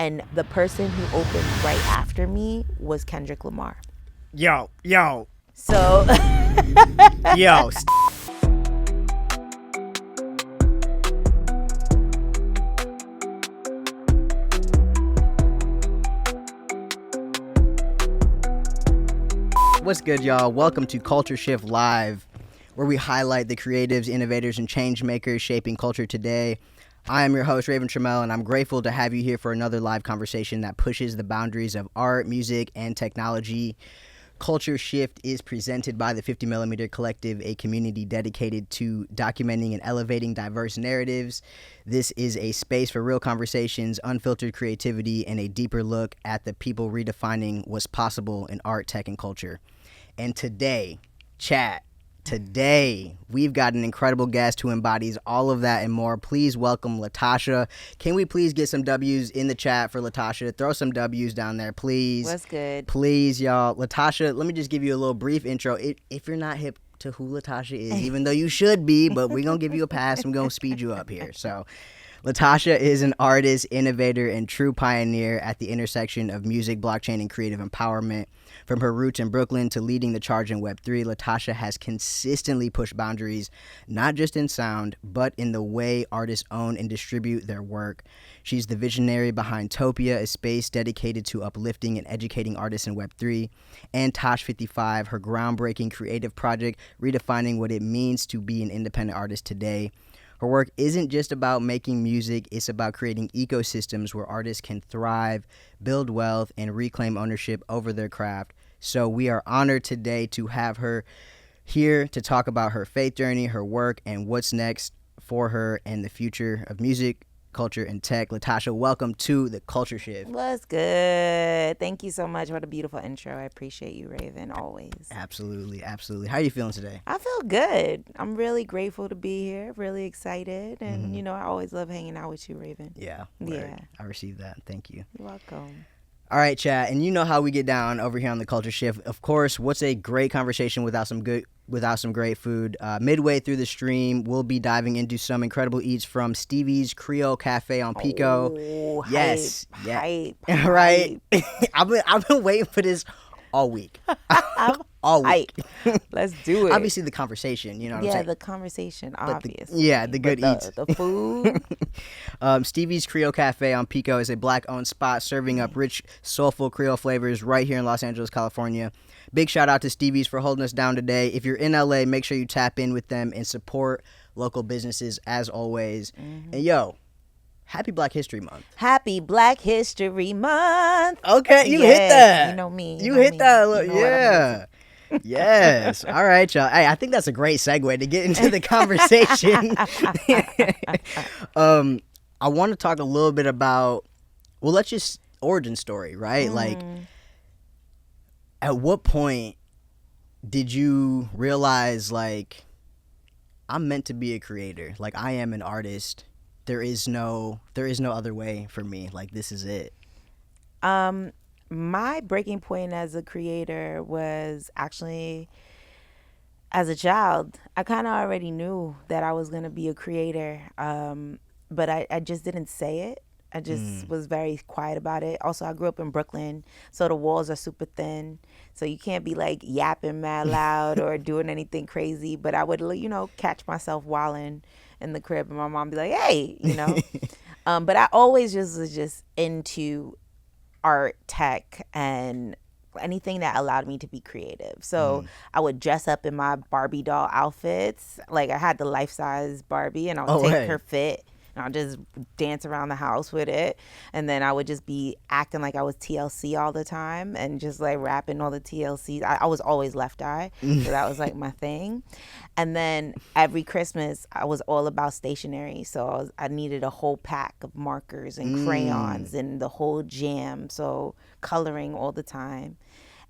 And the person who opened right after me was Kendrick Lamar. Yo. So Yo. What's good, y'all? Welcome to Culture Shift Live, where we highlight the creatives, innovators, and changemakers shaping culture today. I am your host, Raven Trammell, and I'm grateful to have you here for another live conversation that pushes the boundaries of art, music, and technology. Culture Shift is presented by the 50mm Collective, a community dedicated to documenting and elevating diverse narratives. This is a space for real conversations, unfiltered creativity, and a deeper look at the people redefining what's possible in art, tech, and culture. And today, we've got an incredible guest who embodies all of that and more. Please welcome Latashá. Can we please get some W's in the chat for Latashá? Throw some W's down there, please. what's good? Please, y'all. Latashá, let me just give you a little brief intro. If you're not hip to who Latashá is, even though you should be, but we're going to give you a pass. I'm going to speed you up here. So Latashá is an artist, innovator, and true pioneer at the intersection of music, blockchain, and creative empowerment. From her roots in Brooklyn to leading the charge in Web3, Latashá has consistently pushed boundaries, not just in sound, but in the way artists own and distribute their work. She's the visionary behind Topia, a space dedicated to uplifting and educating artists in Web3, and Tash55, her groundbreaking creative project redefining what it means to be an independent artist today. Her work isn't just about making music, it's about creating ecosystems where artists can thrive, build wealth, and reclaim ownership over their craft. So we are honored today to have her here to talk about her faith journey, her work, and what's next for her and the future of music, culture, and tech. Latashá, welcome to the Culture Shift. What's good? Thank you so much. What a beautiful intro. I appreciate you, Raven, always. Absolutely. How are you feeling today? I feel good. I'm really grateful to be here, really excited. And, you know, I always love hanging out with you, Raven. Yeah. Yeah. I received that. Thank you. You're welcome. All right, chat, and you know how we get down over here on the Culture Shift. Of course, what's a great conversation without some great food? Midway through the stream, we'll be diving into some incredible eats from Stevie's Creole Café on Pico. Oh, Yes, hype, right. I've been waiting for this all week. All week. Let's do it. Obviously, the conversation. You know what I'm saying? The conversation, obviously. The good eats. The food. Stevie's Creole Café on Pico is a black-owned spot serving up rich, soulful Creole flavors right here in Los Angeles, California. Big shout out to Stevie's for holding us down today. If you're in LA, make sure you tap in with them and support local businesses as always. And yo, happy Black History Month. Happy Black History Month. Okay, you hit that. You know me. You hit that. Yeah. Yes. All right, y'all. Hey, I think that's a great segue to get into the conversation. I want to talk a little bit about, let's just origin story, right? Like, at what point did you realize, like, I'm meant to be a creator? Like, I am an artist. There is no other way for me. Like, this is it. My breaking point as a creator was actually as a child. I kind of already knew that I was going to be a creator, but I just didn't say it. I just was very quiet about it. Also, I grew up in Brooklyn, so the walls are super thin. So you can't be like yapping mad loud or doing anything crazy. But I would, catch myself wilding in the crib and my mom be like, hey, But I always was just into art, tech, and anything that allowed me to be creative. So I would dress up in my Barbie doll outfits. Like I had the life-size Barbie and I would take her fit and I'll just dance around the house with it. And then I would just be acting like I was TLC all the time and just like rapping all the TLCs. I was always Left Eye, so that was like my thing. And then every Christmas, I was all about stationery. So I needed a whole pack of markers and crayons and the whole jam. So coloring all the time.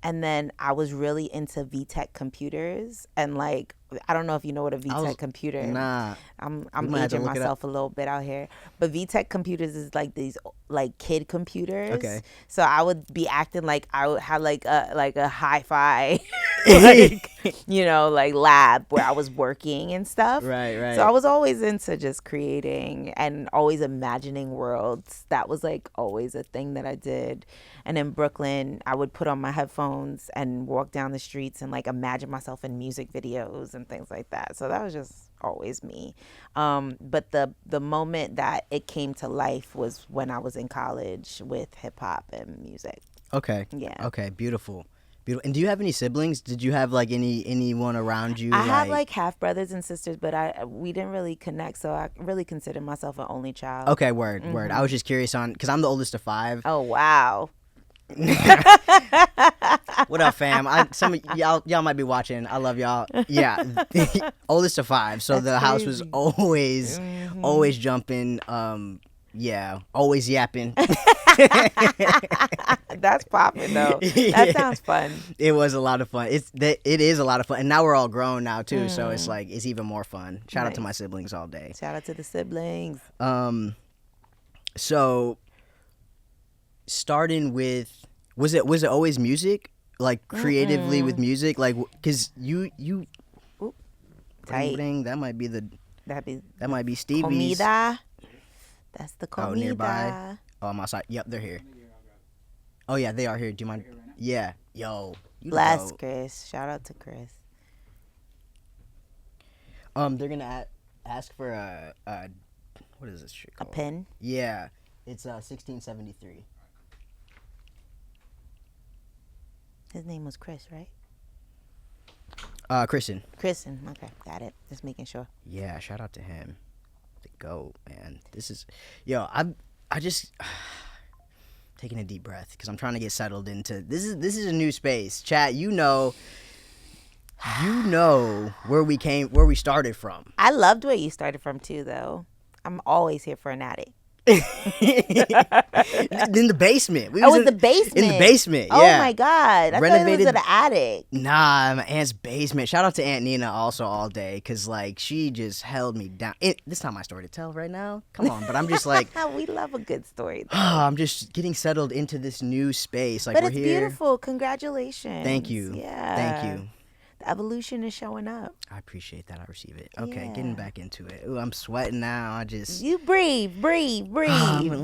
And then I was really into VTech computers. And like, I don't know if you know what a VTech computer is. Nah. I'm aging myself a little bit out here. But VTech computers is like these like kid computers. Okay. So I would be acting like I had like a hi-fi like, like lab where I was working and stuff. Right, So I right. was always into just creating and always imagining worlds. That was like always a thing that I did. And in Brooklyn, I would put on my headphones and walk down the streets and like imagine myself in music videos and things like that. So that was just always me. But the moment that it came to life was when I was in college with hip hop and music. Okay. Yeah. Okay. Beautiful. Beautiful. And do you have any siblings? Did you have like anyone around you? I have Like, like half brothers and sisters, but we didn't really connect, so I really consider myself an only child. okay, word, word. I was just curious on because I'm the oldest of five. Oh wow. What up, fam? Some of y'all might be watching. I love y'all. Yeah, oldest of five. So That's the house was crazy. always jumping. Yeah, always yapping. That's popping though. That sounds fun. It was a lot of fun. It is a lot of fun, and now we're all grown now too. So it's like it's even more fun. Shout out to Nice. my siblings all day. Shout out to the siblings. So starting with was it always music, like creatively with music, like because you Oop, bring, tight. bring, that might be That'd be Stevie's. comida. That's the Oh, comida. nearby. Oh, I'm outside. Yep, they're here. Oh yeah, they are here. Do you mind? Yeah. Yo. You Bless dope. Chris. Shout out to Chris. They're gonna ask for a what is this shit A called? pen. Yeah, it's 1673. His name was Chris, right? Kristen. Kristen. Okay, got it. Just making sure. Yeah, shout out to him. The GOAT, man. This is, I just taking a deep breath because I'm trying to get settled into this is a new space. Chat, you know where we started from. I loved where you started from too, though. I'm always here for an attic. In the basement. We Oh, it was in the basement. In the basement, Oh yeah. my god! I thought it Renovated- was an attic. Nah, my aunt's basement. Shout out to Aunt Nina also all day because like she just held me down. This not my story to tell right now. Come on, but I'm just like We love a good story, though. I'm just getting settled into this new space. Like But we're it's here. beautiful. Congratulations. Thank you. Yeah. Thank you. The evolution is showing up. I appreciate that. I receive it. Okay, Yeah. getting back into it. Ooh, I'm sweating now. I just You breathe. let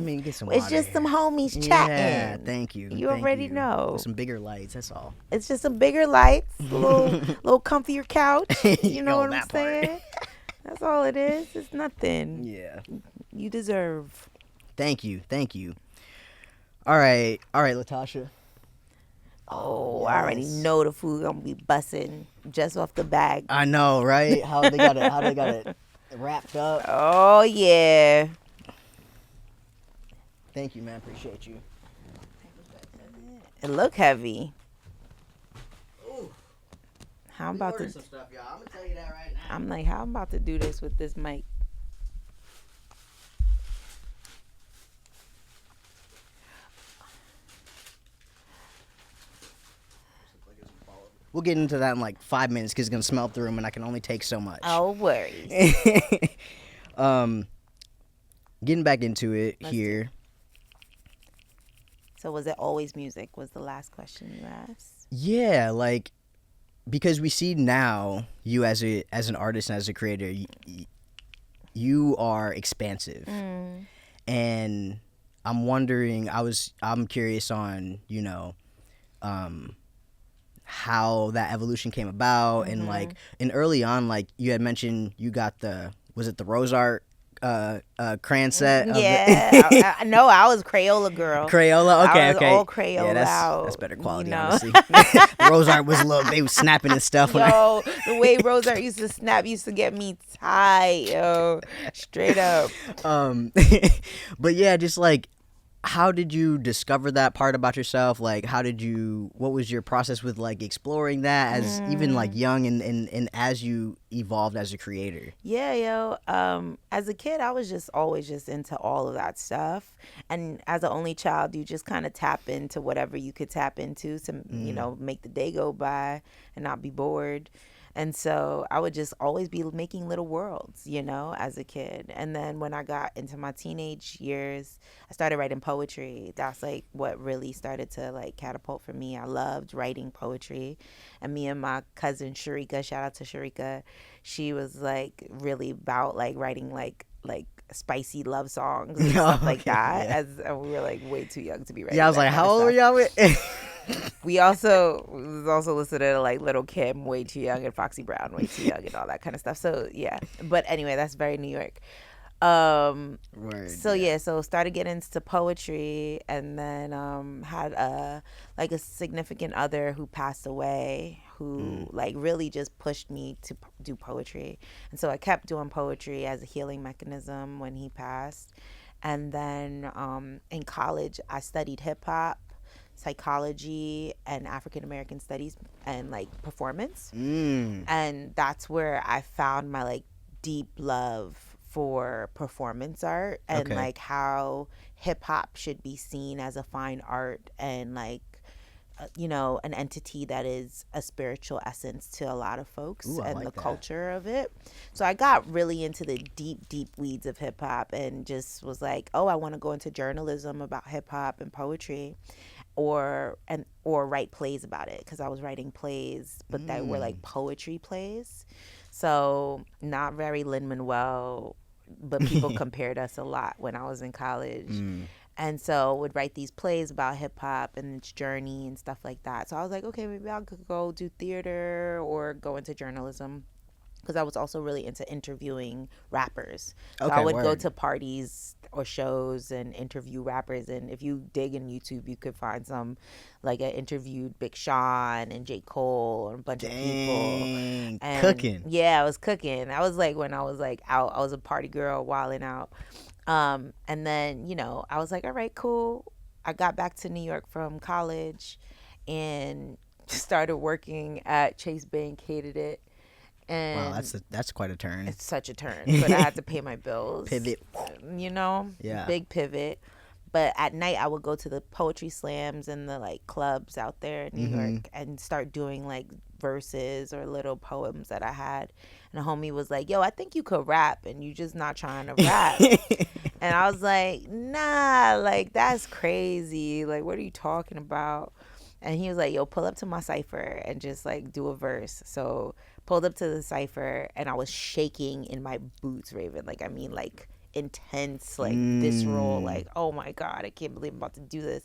me get some water. It's just here. some homies chatting. Yeah, thank you. You Thank already you. know. With some bigger lights. That's all. It's just some bigger lights, a little comfier couch. You know Yo, what I'm that part. saying? That's all it is. It's nothing. Yeah. You deserve. Thank you. Thank you. All right, Latashá. Oh, I already know the food gonna be busting just off the bag. I know, right? How they got it wrapped up. Oh yeah. Thank you, man. Appreciate you. It look heavy. Ooh, How I'm about to. some stuff, y'all. I'm gonna tell you that right now. I'm like, how I'm about to do this with this mic? We'll get into that in like 5 minutes because it's gonna smell through them, and I can only take so much. Oh worries. Getting back into it Let's do here. So was it always music? Was the last question you asked? Yeah, like because we see now you as an artist and as a creator, you are expansive, and I'm wondering. I'm curious on how that evolution came about, and like and early on, like you had mentioned, you got the rose art crayon set. Yeah, no, I was Crayola girl. Crayola, okay, I was okay. all Crayola Yeah, out, that's better quality, you know? honestly. The rose art was they was snapping and stuff. Yo, the way Rose Art used to snap used to get me tight, yo. Straight up. But yeah, just like, how did you discover that part about yourself? Like, what was your process with like exploring that as even like young and as you evolved as a creator? Yeah, yo. As a kid, I was just always just into all of that stuff. And as an only child, you just kind of tap into whatever you could tap into to, make the day go by and not be bored. And so I would just always be making little worlds, as a kid. And then when I got into my teenage years, I started writing poetry. That's like what really started to like catapult for me. I loved writing poetry. And me and my cousin Sharika, shout out to Sharika, she was like really about like writing like spicy love songs and stuff like Okay, that. yeah. As we were like way too young to be Yeah, I writing was that like, kind how of old were stuff. y'all with? We also was also listening to like Little Kim, way too young, and Foxy Brown, way too young, and all that kind of stuff. So yeah, but anyway, that's very New York. Um, Word, so yeah. yeah, so started getting into poetry, and then had a significant other who passed away, who Mm. like really just pushed me to do poetry, and so I kept doing poetry as a healing mechanism when he passed, and then in college I studied hip hop, psychology, and African American studies, and like performance, Mm. and that's where I found my like deep love for performance art, and Okay. like how hip hop should be seen as a fine art, and like an entity that is a spiritual essence to a lot of folks, Ooh, I and the like that. culture of it. So I got really into the deep weeds of hip hop, and just was like, oh, I want to go into journalism about hip hop and poetry, or write plays about it, because I was writing plays, but that were Mm. like poetry plays. So not very Lin Manuel, but people compared us a lot when I was in college. Mm. And so would write these plays about hip hop and its journey and stuff like that. So I was like, okay, maybe I could go do theater or go into journalism, because I was also really into interviewing rappers. So I Okay, would go word. to parties or shows and interview rappers. And if you dig in YouTube, you could find some, like I interviewed Big Sean and J. Cole and a bunch of people. Dang, And cooking. yeah, I was cooking. I was like, when I was like out, I was a party girl, wilding out. And then, I was like, all right, cool. I got back to New York from college and started working at Chase Bank, hated it. Wow, And that's quite a turn. it's such a turn, but I had to pay my bills, Pivot. you know, Yeah. big pivot. But at night, I would go to the poetry slams and the like clubs out there in New Mm-hmm. York and start doing like verses or little poems that I had. And a homie was like, yo, I think you could rap and you just not trying to rap. And I was like, nah, like that's crazy. Like, what are you talking about? And he was like, yo, pull up to my cipher and just like do a verse. So pulled up to the cipher and I was shaking in my boots, Raven. Like, I mean, like intense, like visceral, Mm. like, oh my God, I can't believe I'm about to do this.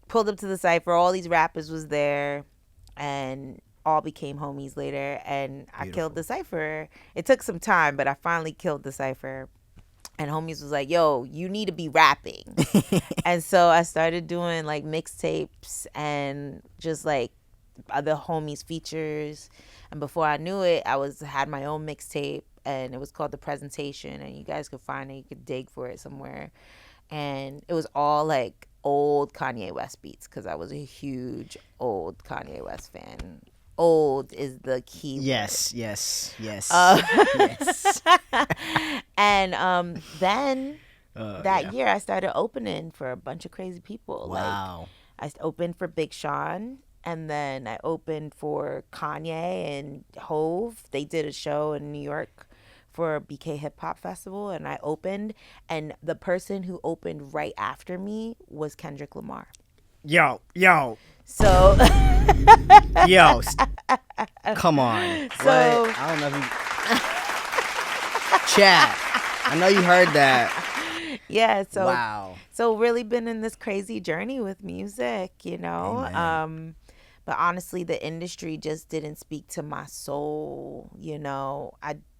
Pulled up to the cipher, all these rappers was there, and all became homies later. And I killed Beautiful. the cipher. It took some time, but I finally killed the cipher. And homies was like, yo, you need to be rapping. And so I started doing like mixtapes and just like other homies features. And before I knew it, had my own mixtape, and it was called The Presentation, and you guys could find it, you could dig for it somewhere. And it was all like old Kanye West beats, because I was a huge old Kanye West fan. Old is the key word. Yes, yes, yes, Uh, yes. and then that Yeah. year I started opening for a bunch of crazy people. Like Wow. I opened for Big Sean, and then I opened for Kanye and Hove. They did a show in New York for BK Hip Hop Festival, and I opened, and the person who opened right after me was Kendrick Lamar. Yo, yo, So yo. Come on. So- What? I don't know if you. Chat. I know you heard that. yeah, so Wow. so really been in this crazy journey with music, Amen. but honestly the industry just didn't speak to my soul.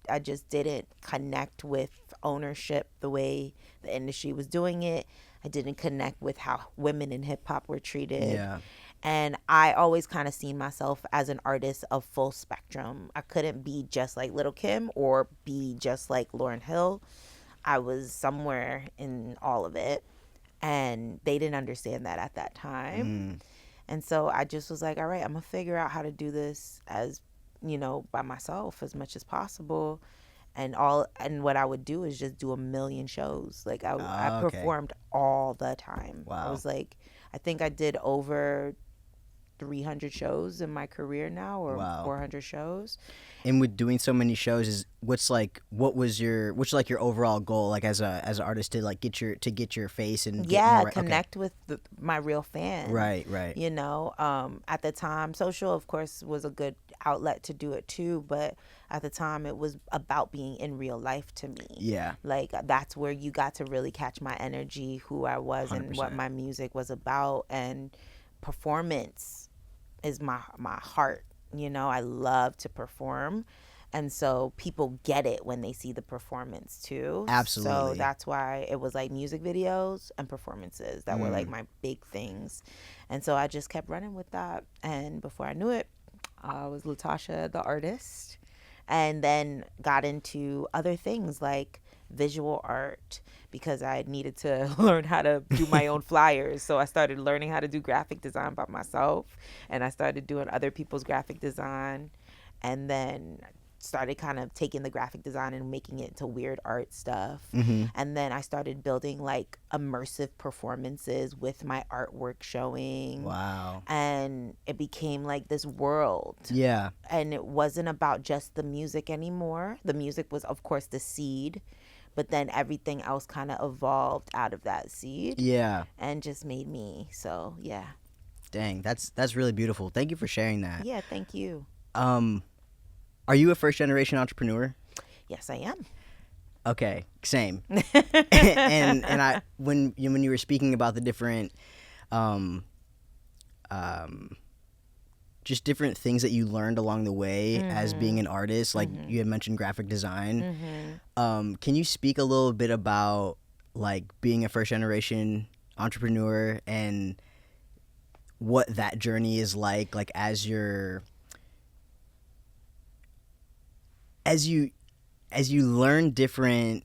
I just didn't connect with ownership the way the industry was doing it. I didn't connect with how women in hip hop were treated. Yeah. And I always kind of seen myself as an artist of full spectrum. I couldn't be just like Little Kim or be just like Lauryn Hill. I was somewhere in all of it. And they didn't understand that at that time. Mm. And so I just was like, all right, I'm going to figure out how to do this by myself as much as possible. And what I would do is just do a million shows. Like I Okay. performed all the time. I Wow. was like, I think I did over 300 shows in my career now, or Wow. 400 shows. And with doing so many shows, what's your overall goal, like as an artist, to like get your face and get Yeah, more okay. connect with my real fan. Right, right. At the time, social, of course, was a good outlet to do it too, but at the time, it was about being in real life to me. Yeah. Like, that's where you got to really catch my energy, who I was, and what 100%. my music was about. And performance is my heart. I love to perform. And so people get it when they see the performance too. So Absolutely. that's why it was like music videos and performances that were like Mm. my big things. And so I just kept running with that. And before I knew it, I was Latashá the artist. And then got into other things like visual art, because I needed to learn how to do my own flyers. So I started learning how to do graphic design by myself, and I started doing other people's graphic design, and then started kind of taking the graphic design and making it into weird art stuff. Mm-hmm. And then I started building like immersive performances with my artwork showing. Wow. And it became like this world. Yeah. And it wasn't about just the music anymore. The music was, of course, the seed, but then everything else kind of evolved out of that seed Yeah. and just made me. So, yeah. Dang, that's really beautiful. Thank you for sharing that. Yeah, thank you. Are you a first generation entrepreneur? Yes, I am. Okay, same. and I when you were speaking about the different um just different things that you learned along the way as being an artist, like you had mentioned graphic design. Can you speak a little bit about like being a first generation entrepreneur and what that journey is like as you learn different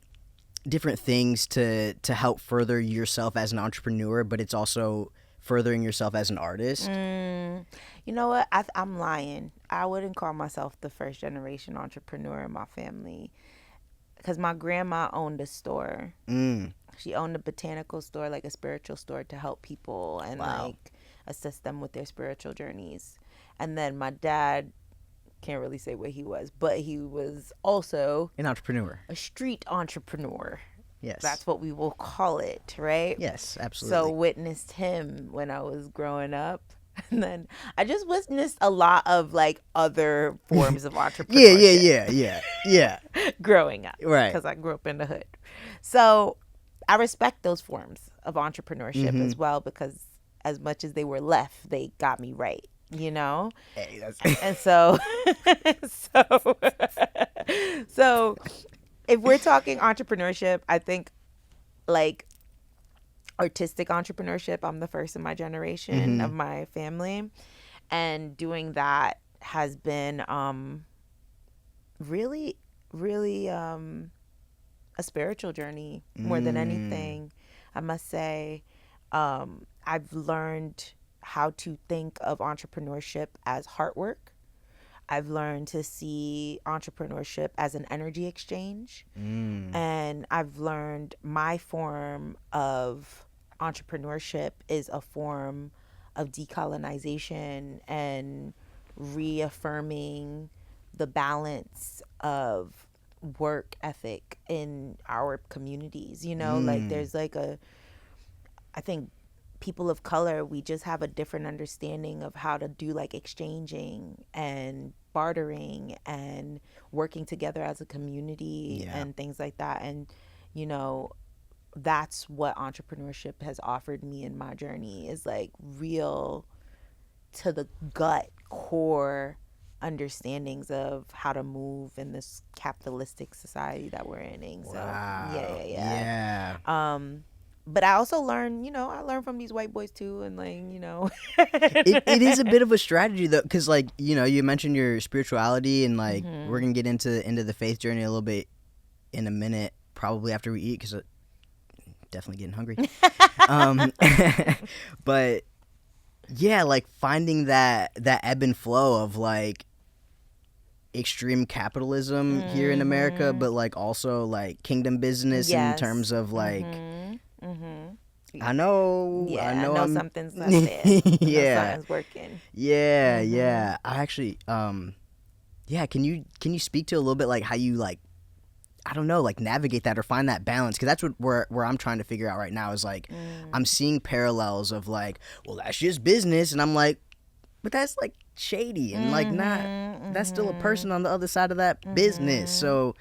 things to help further yourself as an entrepreneur, but it's also furthering yourself as an artist? You know what? I'm lying. I wouldn't call myself the first generation entrepreneur in my family, because my grandma owned a store. Mm. She owned a botanical store, like a spiritual store, to help people and Wow. like assist them with their spiritual journeys. And then my dad, can't really say what he was, but he was also An entrepreneur. a street entrepreneur. Yes. That's what we will call it, right? Yes, So absolutely. witnessed him when I was growing up. And then I just witnessed a lot of like other forms of entrepreneurship Yeah. growing up, Right. because I grew up in the hood. So I respect those forms of entrepreneurship Mm-hmm. as well, because as much as they were left, they got me right, you know? Hey, that's And so, so, so if we're talking entrepreneurship, I think like artistic entrepreneurship, I'm the first in my generation of my family. And doing that has been really, really a spiritual journey more than anything. I must say, I've learned how to think of entrepreneurship as hard work. I've learned to see entrepreneurship as an energy exchange. And I've learned my form of entrepreneurship is a form of decolonization and reaffirming the balance of work ethic in our communities. Like there's like I think people of color, we just have a different understanding of how to do like exchanging and bartering and working together as a community. Yeah. And things like that. And that's what entrepreneurship has offered me in my journey, is like real to the gut core understandings of how to move in this capitalistic society that we're in. So Wow. yeah. Yeah. But I also learn, I learn from these white boys too, and like, It is a bit of a strategy though, because like you mentioned your spirituality, and like we're gonna get into the faith journey a little bit in a minute, probably after we eat, because definitely getting hungry. But yeah, like finding that ebb and flow of like extreme capitalism here in America, but like also like kingdom business in Yes. terms of like I know. Yeah, I I know. know I'm. something's up there. I know Yeah. something's working. Yeah. Yeah. I actually. Yeah. Can you speak to a little bit like how you like, I don't know, like navigate that or find that balance? Because that's where I'm trying to figure out right now is like I'm seeing parallels of like, well, that's just business, and I'm like, but that's like shady and like not. That's still a person on the other side of that business. So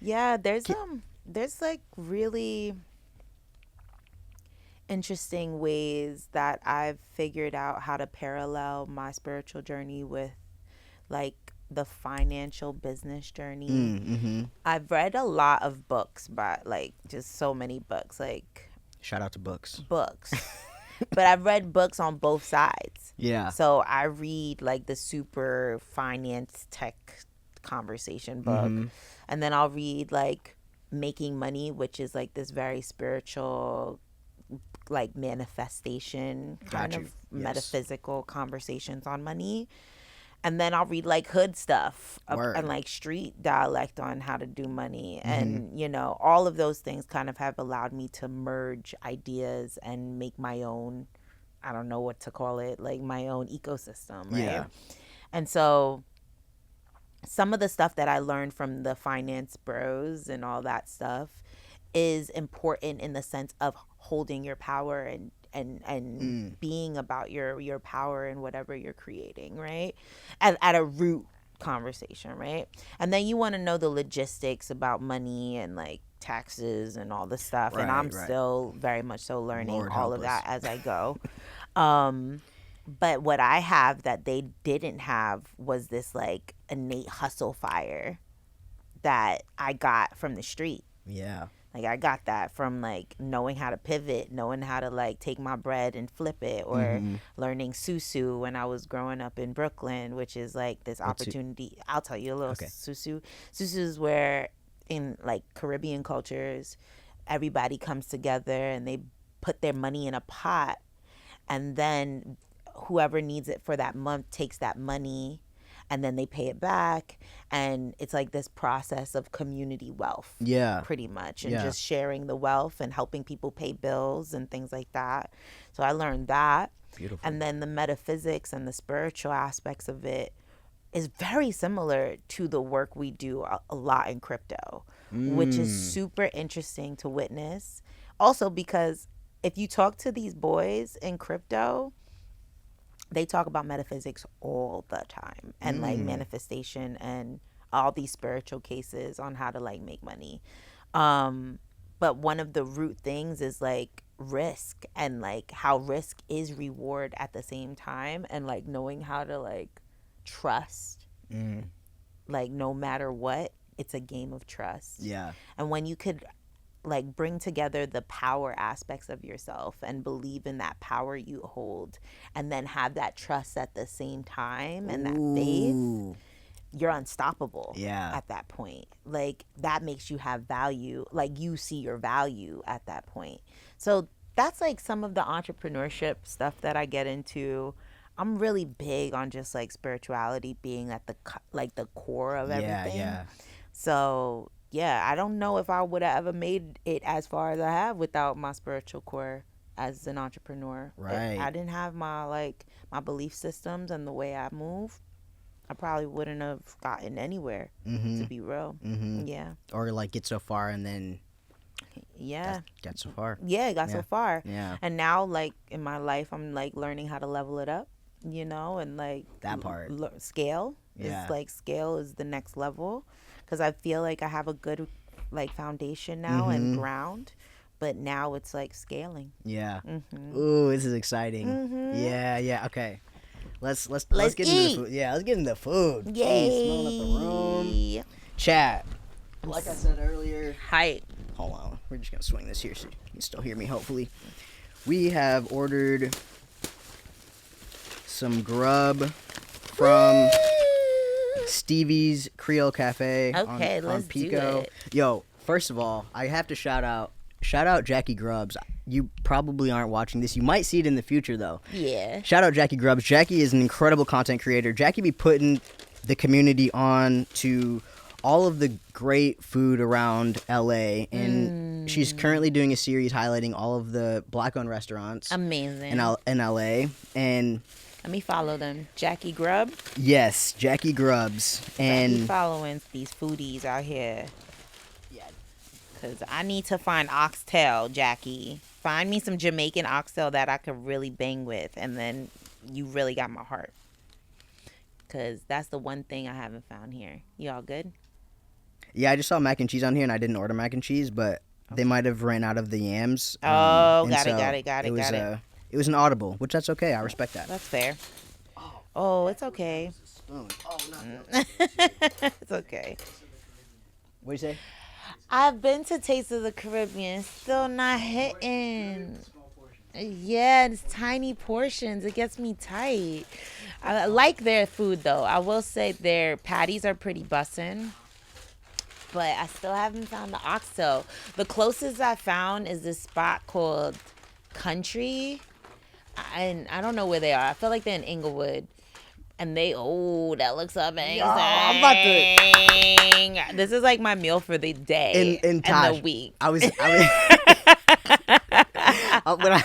Yeah, there's like really interesting ways that I've figured out how to parallel my spiritual journey with like the financial business journey. I've read a lot of books, but like just so many books, like shout out to books. books. But I've read books on both sides. Yeah. So I read like the super finance tech conversation book, and then I'll read like Making Money, which is like this very spiritual, like manifestation kind Got you. of Yes. metaphysical conversations on money. And then I'll read like hood stuff Word. and like street dialect on how to do money. And, you know, all of those things kind of have allowed me to merge ideas and make my own, I don't know what to call it, like my own ecosystem, right? Yeah. And so some of the stuff that I learned from the finance bros and all that stuff is important in the sense of holding your power and being about your power and whatever you're creating, right? At a root conversation, right? And then you want to know the logistics about money and like taxes and all this stuff. And I'm Right. still very much so learning Lord all help of us. that as I go. But what I have that they didn't have was this like innate hustle fire that I got from the street. Yeah. Like I got that from like knowing how to pivot, knowing how to like take my bread and flip it, or learning susu when I was growing up in Brooklyn, which is like this opportunity. I'll tell you a little susu. Susu is where in like Caribbean cultures, everybody comes together and they put their money in a pot, and then whoever needs it for that month takes that money and then they pay it back, and it's like this process of community wealth. Yeah. Pretty much, and Yeah. just sharing the wealth and helping people pay bills and things like that. So I learned that. Beautiful. And then the metaphysics and the spiritual aspects of it is very similar to the work we do a lot in crypto, which is super interesting to witness. Also because if you talk to these boys in crypto, they talk about metaphysics all the time and like manifestation and all these spiritual cases on how to like make money. But one of the root things is like risk, and like how risk is reward at the same time, and like knowing how to like trust, like no matter what, it's a game of trust. Yeah. And when you could like bring together the power aspects of yourself and believe in that power you hold, and then have that trust at the same time and that faith, you're unstoppable. Yeah. At that point, like that makes you have value, like you see your value at that point. So that's like some of the entrepreneurship stuff that I get into. I'm really big on just like spirituality being at the like the core of everything. Yeah. So yeah, I don't know if I would have ever made it as far as I have without my spiritual core as an entrepreneur. Right. If I didn't have my belief systems and the way I move, I probably wouldn't have gotten anywhere, to be real. Yeah. Or like get so far and then Yeah. get so far. Yeah, it got so far. Yeah. And now like in my life, I'm like learning how to level it up, you know, and like That part. Scale. Yeah. It's like scale is the next level, because I feel like I have a good like foundation now and ground, but now it's like scaling. Yeah. Ooh, this is exciting. Yeah. Okay. Let's get into the food. Yeah, let's get into the food. Yay. Jeez, smelling up the room. Chat. Like I said earlier. Hype. Hold on. We're just gonna swing this here so you can still hear me. Hopefully, we have ordered some grub from Stevie's Creole Cafe on let's Pico. do it. Yo, first of all, I have to shout out Jackie Grubbs. You probably aren't watching this. You might see it in the future though. Yeah. Shout out Jackie Grubbs. Jackie is an incredible content creator. Jackie be putting the community on to all of the great food around LA, and she's currently doing a series highlighting all of the black-owned restaurants Amazing. in LA. And let me follow them. Jackie Grubb. yes, Jackie Grubbs. And And following these foodies out here. yeah, Because I need to find oxtail, Jackie. Find me some Jamaican oxtail that I could really bang with. And then you really got my heart. Because that's the one thing I haven't found here. You all good? yeah, I just saw mac and cheese on here, and I didn't order mac and cheese, but they might have ran out of the yams. Oh, and got so it. It was an audible, which that's okay. I respect that. That's fair. Oh, it's okay. Spoon. Oh, no. It's okay. What do you say? I've been to Taste of the Caribbean. Still not hitting. Yeah, it's tiny portions. It gets me tight. I like their food, though. I will say their patties are pretty bussin'. But I still haven't found the oxtail. The closest I found is this spot called Country. And I don't know where they are. I feel like they're in Inglewood. And that looks amazing. Yo, I'm about to. This is like my meal for the day In Tosh, and the week. I was when I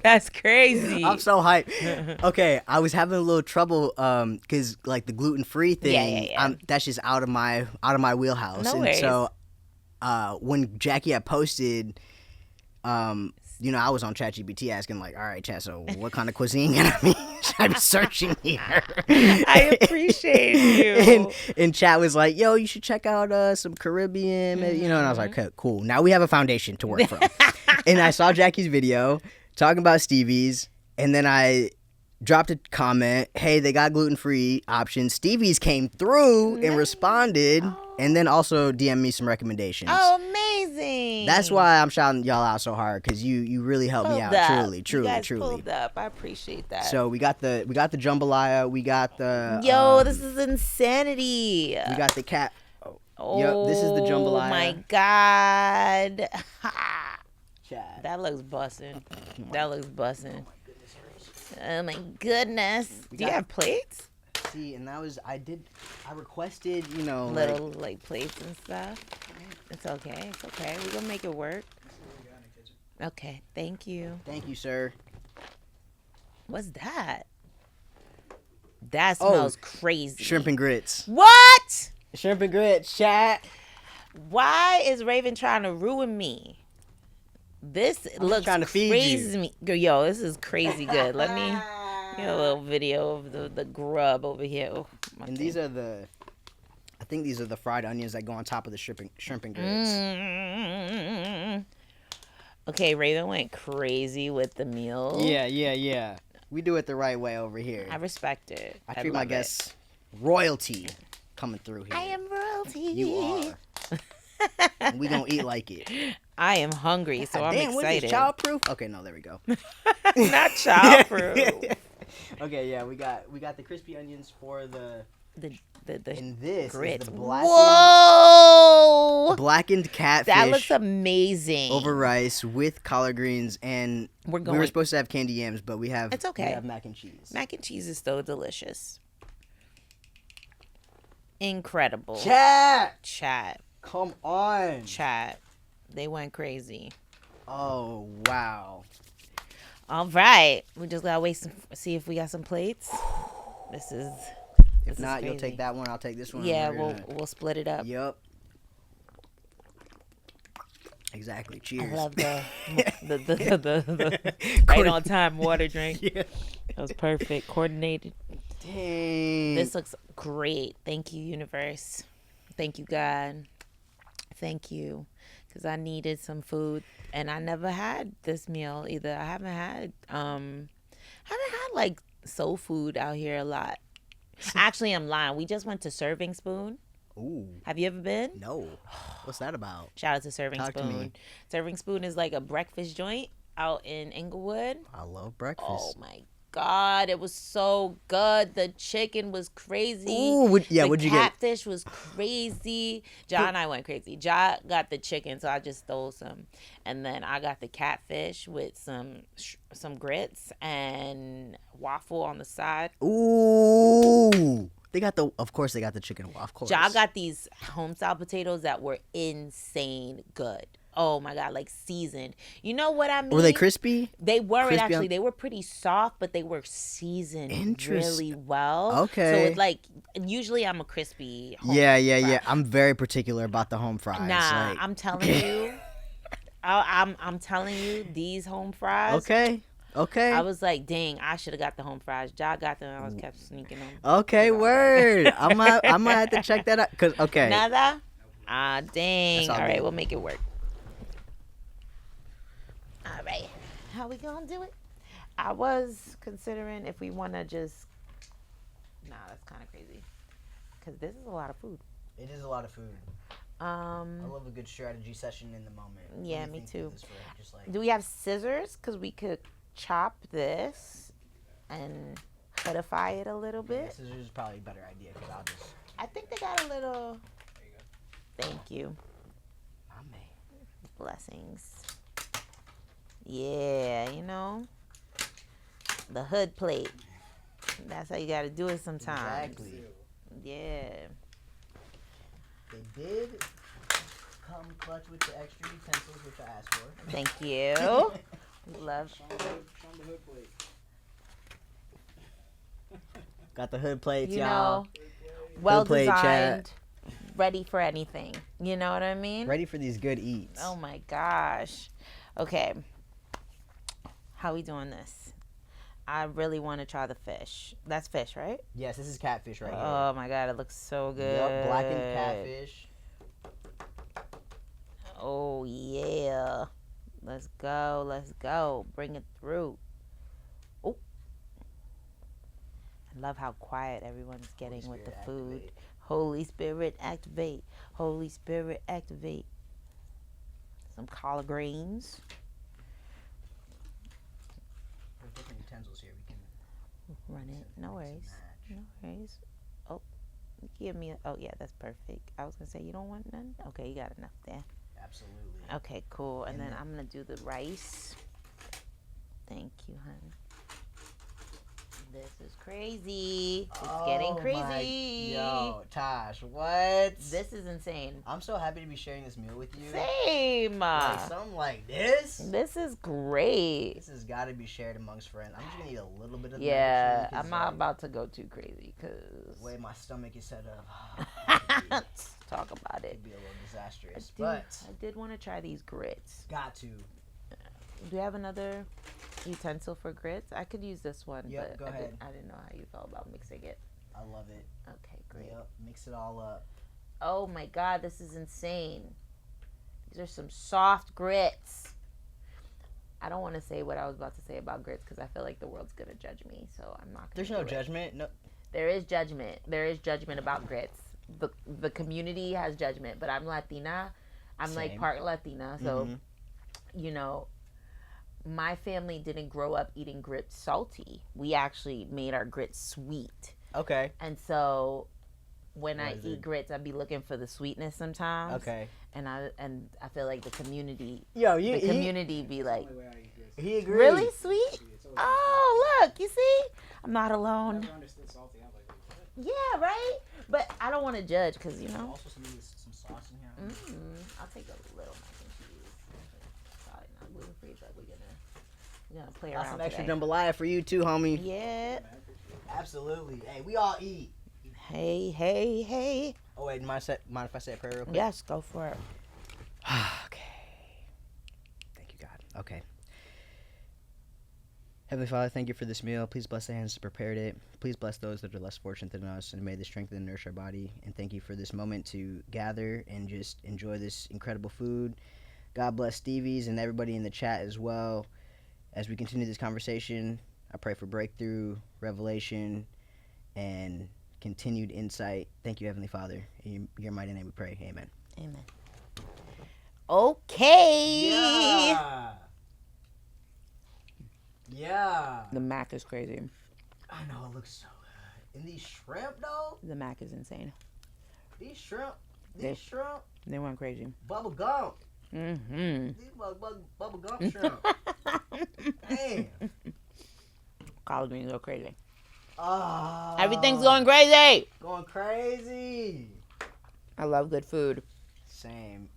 That's crazy. I'm so hyped. Okay, I was having a little trouble because like the gluten-free thing, Yeah. that's just out of my wheelhouse. No and worries. so when Jackie had posted, you know, I was on ChatGPT asking like, all right, Chat, so what kind of cuisine can I be? I'm searching here. I appreciate you. And Chat was like, yo, you should check out some Caribbean, you know, and I was like, okay, cool. Now we have a foundation to work from. And I saw Jackie's video talking about Stevie's, and then I dropped a comment, hey, they got gluten-free options. Stevie's came through and responded, and then also DM'd me some recommendations. Oh, amazing. That's why I'm shouting y'all out so hard, because you really helped me out. Truly. You guys pulled up. I appreciate that. So we got the jambalaya, we got the this is insanity. we got the cat. Yep, this is the jambalaya. Oh my god. Chad. That looks bussin'. Oh my goodness. Do you have plates? See, and that was I requested, you know, Little like plates and stuff. It's okay. We're gonna make it work. Okay, thank you. Thank you, sir. What's that? That smells crazy. Shrimp and grits. What? Shrimp and grits, chat. Why is Raven trying to ruin me? This looks trying to feed crazy. Yo, this is crazy good. Let me get a little video of the grub over here. Oh, and these are I think these are the fried onions that go on top of the shrimp and grits. Okay, Raven went crazy with the meal. Yeah. We do it the right way over here. I respect it. I treat my guests royalty coming through here. I am royalty. You are. And we gonna eat like it. I am hungry, so I'm Damn, excited. what is this, childproof? Okay, no, there we go. Not childproof. Okay, yeah, we got the crispy onions for the and this grits. is the Whoa! blackened catfish. That looks amazing. Over rice with collard greens, and we were supposed to have candy yams, but we have it's okay. We have mac and cheese. Mac and cheese is so delicious. Incredible. Chat. Come on. Chat. They went crazy. Oh wow. All right. We just gotta wait see if we got some plates. If not, you'll take that one. I'll take this one. Yeah, we'll split it up. Yep. Exactly. Cheers. I love the right on time water drink. Yeah. That was perfect. Coordinated. Dang. This looks great. Thank you, universe. Thank you, God. Thank you. Because I needed some food. And I never had this meal either. I haven't had like soul food out here a lot. Actually, I'm lying. We just went to Serving Spoon. Ooh. Have you ever been? No. What's that about? Shout out to Serving Talk to Spoon. me. Serving Spoon is like a breakfast joint out in Inglewood. I love breakfast. Oh my God, it was so good. The chicken was crazy. Ooh, what'd you get? Catfish was crazy. Ja and I went crazy. Ja got the chicken, so I just stole some, and then I got the catfish with some grits and waffle on the side. Ooh. Of course they got the chicken waffle. Ja got these home style potatoes that were insane good. oh my God, like seasoned. You know what I mean? Were they crispy? They weren't Crispy actually. on- They were pretty soft, but they were seasoned really Interesting. well. So Okay. it's like, usually I'm a crispy home Yeah. fry. I'm very particular about the home fries. Nah, Like, I'm telling you. I'm telling you, these home fries. okay. I was like, dang, I should have got the home fries. Ja got them. I was kept sneaking them. Okay, word. I might have to check that out. Cause okay. Nada? Ah, dang. That's all All right, good. we'll make it work. All right. How we gonna do it? I was considering if we want to just... Nah, that's kind of crazy. Because this is a lot of food. It is a lot of food. I love a good strategy session in the moment. Yeah, me too. Just like... Do we have scissors? Because we could chop this and codify it a little bit. Scissors is probably a better idea because I'll just... I think they got a little... Thank you. My man. Blessings. Yeah, you know, the hood plate. That's how you got to do it sometimes. Exactly. Yeah. They did come clutch with the extra utensils, which I asked for. Thank you. Love. Got the hood plates, You y'all. know, well Hood plate, designed, chat. ready for anything. You know what I mean? Ready for these good eats. Oh my gosh. Okay. How we doing this? I really want to try the fish. That's fish, right? Yes, this is catfish right here. Oh my God, it looks so good. Yep, blackened catfish. Oh yeah. Let's go. Let's go. Bring it through. Oh. I love how quiet everyone's getting with the food. Activate. Holy Spirit, activate. Holy Spirit, activate. Some collard greens. There's different utensils here. We can Run it. No worries. match. No worries. Oh, give me a... Oh, yeah, that's perfect. I was going to say, you don't want none? Okay, you got enough there. Absolutely. Okay, cool. And then then- I'm going to do the rice. Thank you, honey. This is crazy. It's getting crazy. Yo, Tosh, what? This is insane. I'm so happy to be sharing this meal with you. Same. Like something like this. This is great. This has got to be shared amongst friends. I'm just gonna eat a little bit of Yeah, that. I'm not about to go too crazy because... The way my stomach is set up. Let's talk about it. It'd be a little disastrous, I but did want to try these grits. got to. Do you have another utensil for grits? I could use this one, Yep, but go ahead. I didn't know how you felt about mixing it. I love it. Okay, great. Yep, mix it all up. Oh my God, this is insane. These are some soft grits. I don't want to say what I was about to say about grits because I feel like the world's gonna judge me, so I'm not gonna. There's do no it. judgment. No. There is judgment. There is judgment about grits. The community has judgment, but I'm Latina. I'm like Same. part Latina, so Mhm. you know, my family didn't grow up eating grits salty. We actually made our grits sweet. Okay. And so when I Was eat it- grits, I be looking for the sweetness sometimes. Okay. And I feel like the community Yo, the community be like, he agrees. really sweet? Oh, look, you see? I'm not alone. Yeah, right? But I don't want to judge because, you know. Also, some sauce in here. I'll take a little mac and cheese. Probably not gluten free, but we're gonna play Got around some extra today. jambalaya for you too, homie. Yeah. Absolutely. Hey, we all eat. Hey, hey, hey. Oh wait, mind if I say a prayer real quick? Yes, go for it. Okay. Thank you, God. Okay. Heavenly Father, thank you for this meal. Please bless the hands that prepared it. Please bless those that are less fortunate than us, and may they strengthen and nourish our body. And thank you for this moment to gather and just enjoy this incredible food. God bless Stevie's and everybody in the chat as well. As we continue this conversation, I pray for breakthrough, revelation, and continued insight. Thank you, Heavenly Father. In your mighty name we pray. Amen. Amen. Okay. Yeah. The mac is crazy. I know, it looks so good. And these shrimp, though? The mac is insane. These shrimp, They- shrimp, They went crazy. bubble gum. Mm-hmm. These bubble gum shrimp. Damn. Collard greens go crazy. Oh, Everything's going crazy. Going crazy. I love good food. Same.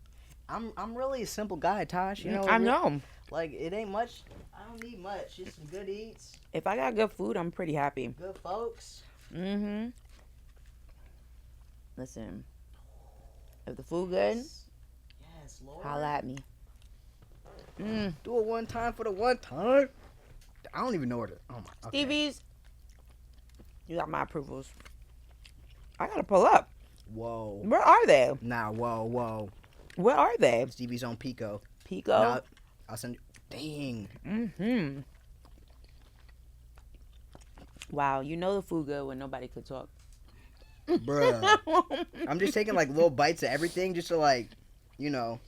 I'm really a simple guy, Tosh. You know, I know. like it ain't much. I don't need much. Just some good eats, If I got good food, I'm pretty happy. good folks. Mm-hmm. Listen, if the food good, Yes, Lord. holla at me. Do it one time for the one time. I don't even know where to. Oh my. Okay. Stevie's, you got my approvals. I gotta pull up. Whoa. Where are they? Nah. Whoa. Where are they? Stevie's on Pico. Pico. Nah, I'll send you. Dang. Mm-hmm. Wow, you know the food good when nobody could talk. Bruh. I'm just taking like little bites of everything just to like, you know.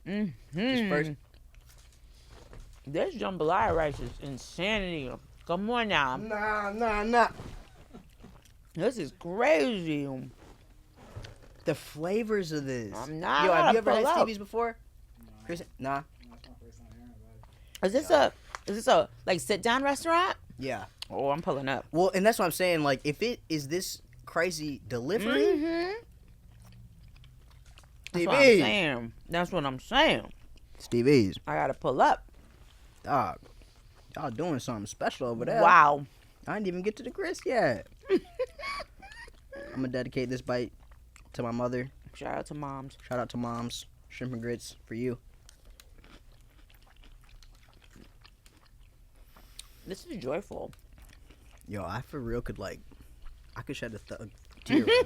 Just first. This jambalaya rice is insanity. Come on now. Nah. This is crazy. The flavors of this. I'm not. Yo, have you ever pull had up. Stevie's before? Chris? Nah. Is this a like sit down restaurant? Yeah. Oh, I'm pulling up. Well, and that's what I'm saying. Like, if it is this crazy delivery, Mm-hmm. That's what I'm Stevie. saying. That's what I'm saying. Stevie's. I gotta pull up. Dog. Y'all doing something special over there. Wow. I didn't even get to the grist yet. I'm gonna dedicate this bite to my mother. Shout out to moms. Shout out to moms. Shrimp and grits for you. This is joyful. Yo, I for real could like, I could shed a tear right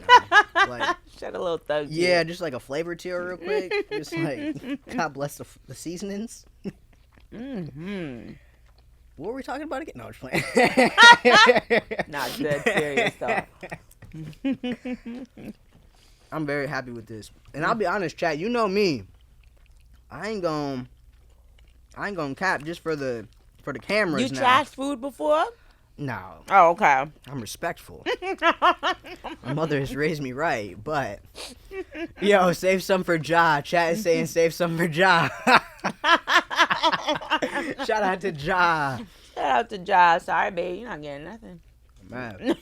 now. Like, Shed a little thug. yeah, just like a flavor tear real quick. Just like, God bless the seasonings. Mm-hmm. What were we talking about again? No, I'm just playing. Not dead serious though. I'm very happy with this. And I'll be honest, chat, you know me. I ain't gonna cap just for the cameras You now. trashed food before? No, Oh, okay. I'm respectful. My mother has raised me right, but yo, save some for Ja. Chat is saying save some for Ja. Shout out to Ja. Shout out to Josh. Sorry, babe. You're not getting nothing. Man,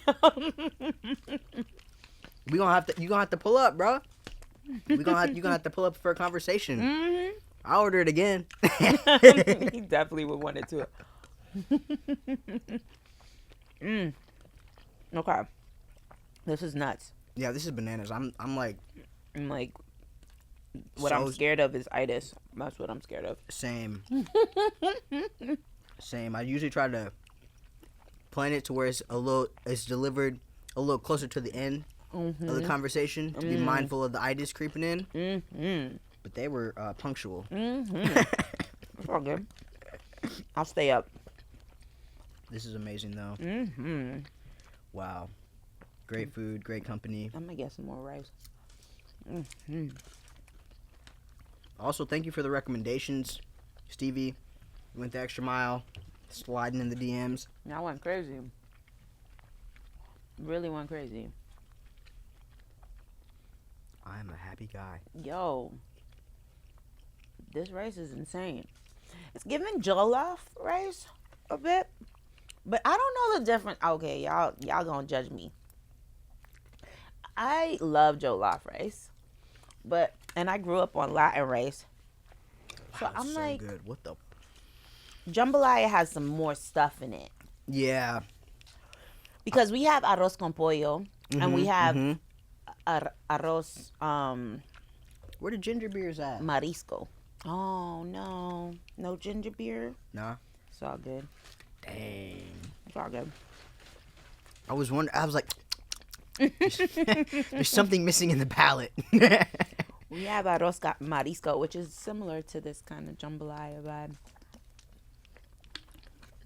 you gonna have to pull up, bro. You gonna have to pull up for a conversation. Mm-hmm. I'll order it again. He definitely would want it too. Okay. This is nuts. Yeah, this is bananas. I'm like what I'm scared of is itis. That's what I'm scared of. same. Same. I usually try to plan it to where it's delivered a little closer to the end of the conversation to be mindful of the itis creeping in. Mm-hmm. But they were punctual. Mm-hmm. It's all good. I'll stay up. This is amazing though. Mm-hmm. Wow. Great food, great company. I'm gonna get some more rice. Mm-hmm. Also, thank you for the recommendations, Stevie. You went the extra mile, sliding in the DMs. I went crazy. Really went crazy. I am a happy guy. Yo, this rice is insane. It's giving jollof rice a bit, but I don't know the difference. Okay, y'all gonna judge me. I love jollof rice, and I grew up on Latin rice. So Wow, I'm so like, good. What the? jambalaya has some more stuff in it Yeah. because we have arroz con pollo and we have arroz Where the ginger beers at? marisco. Oh no ginger beer. Nah. It's all good. Dang. It's all good. I was wondering. I was like, there's something missing in the palate. We have arroz marisco, which is similar to this kind of jambalaya vibe.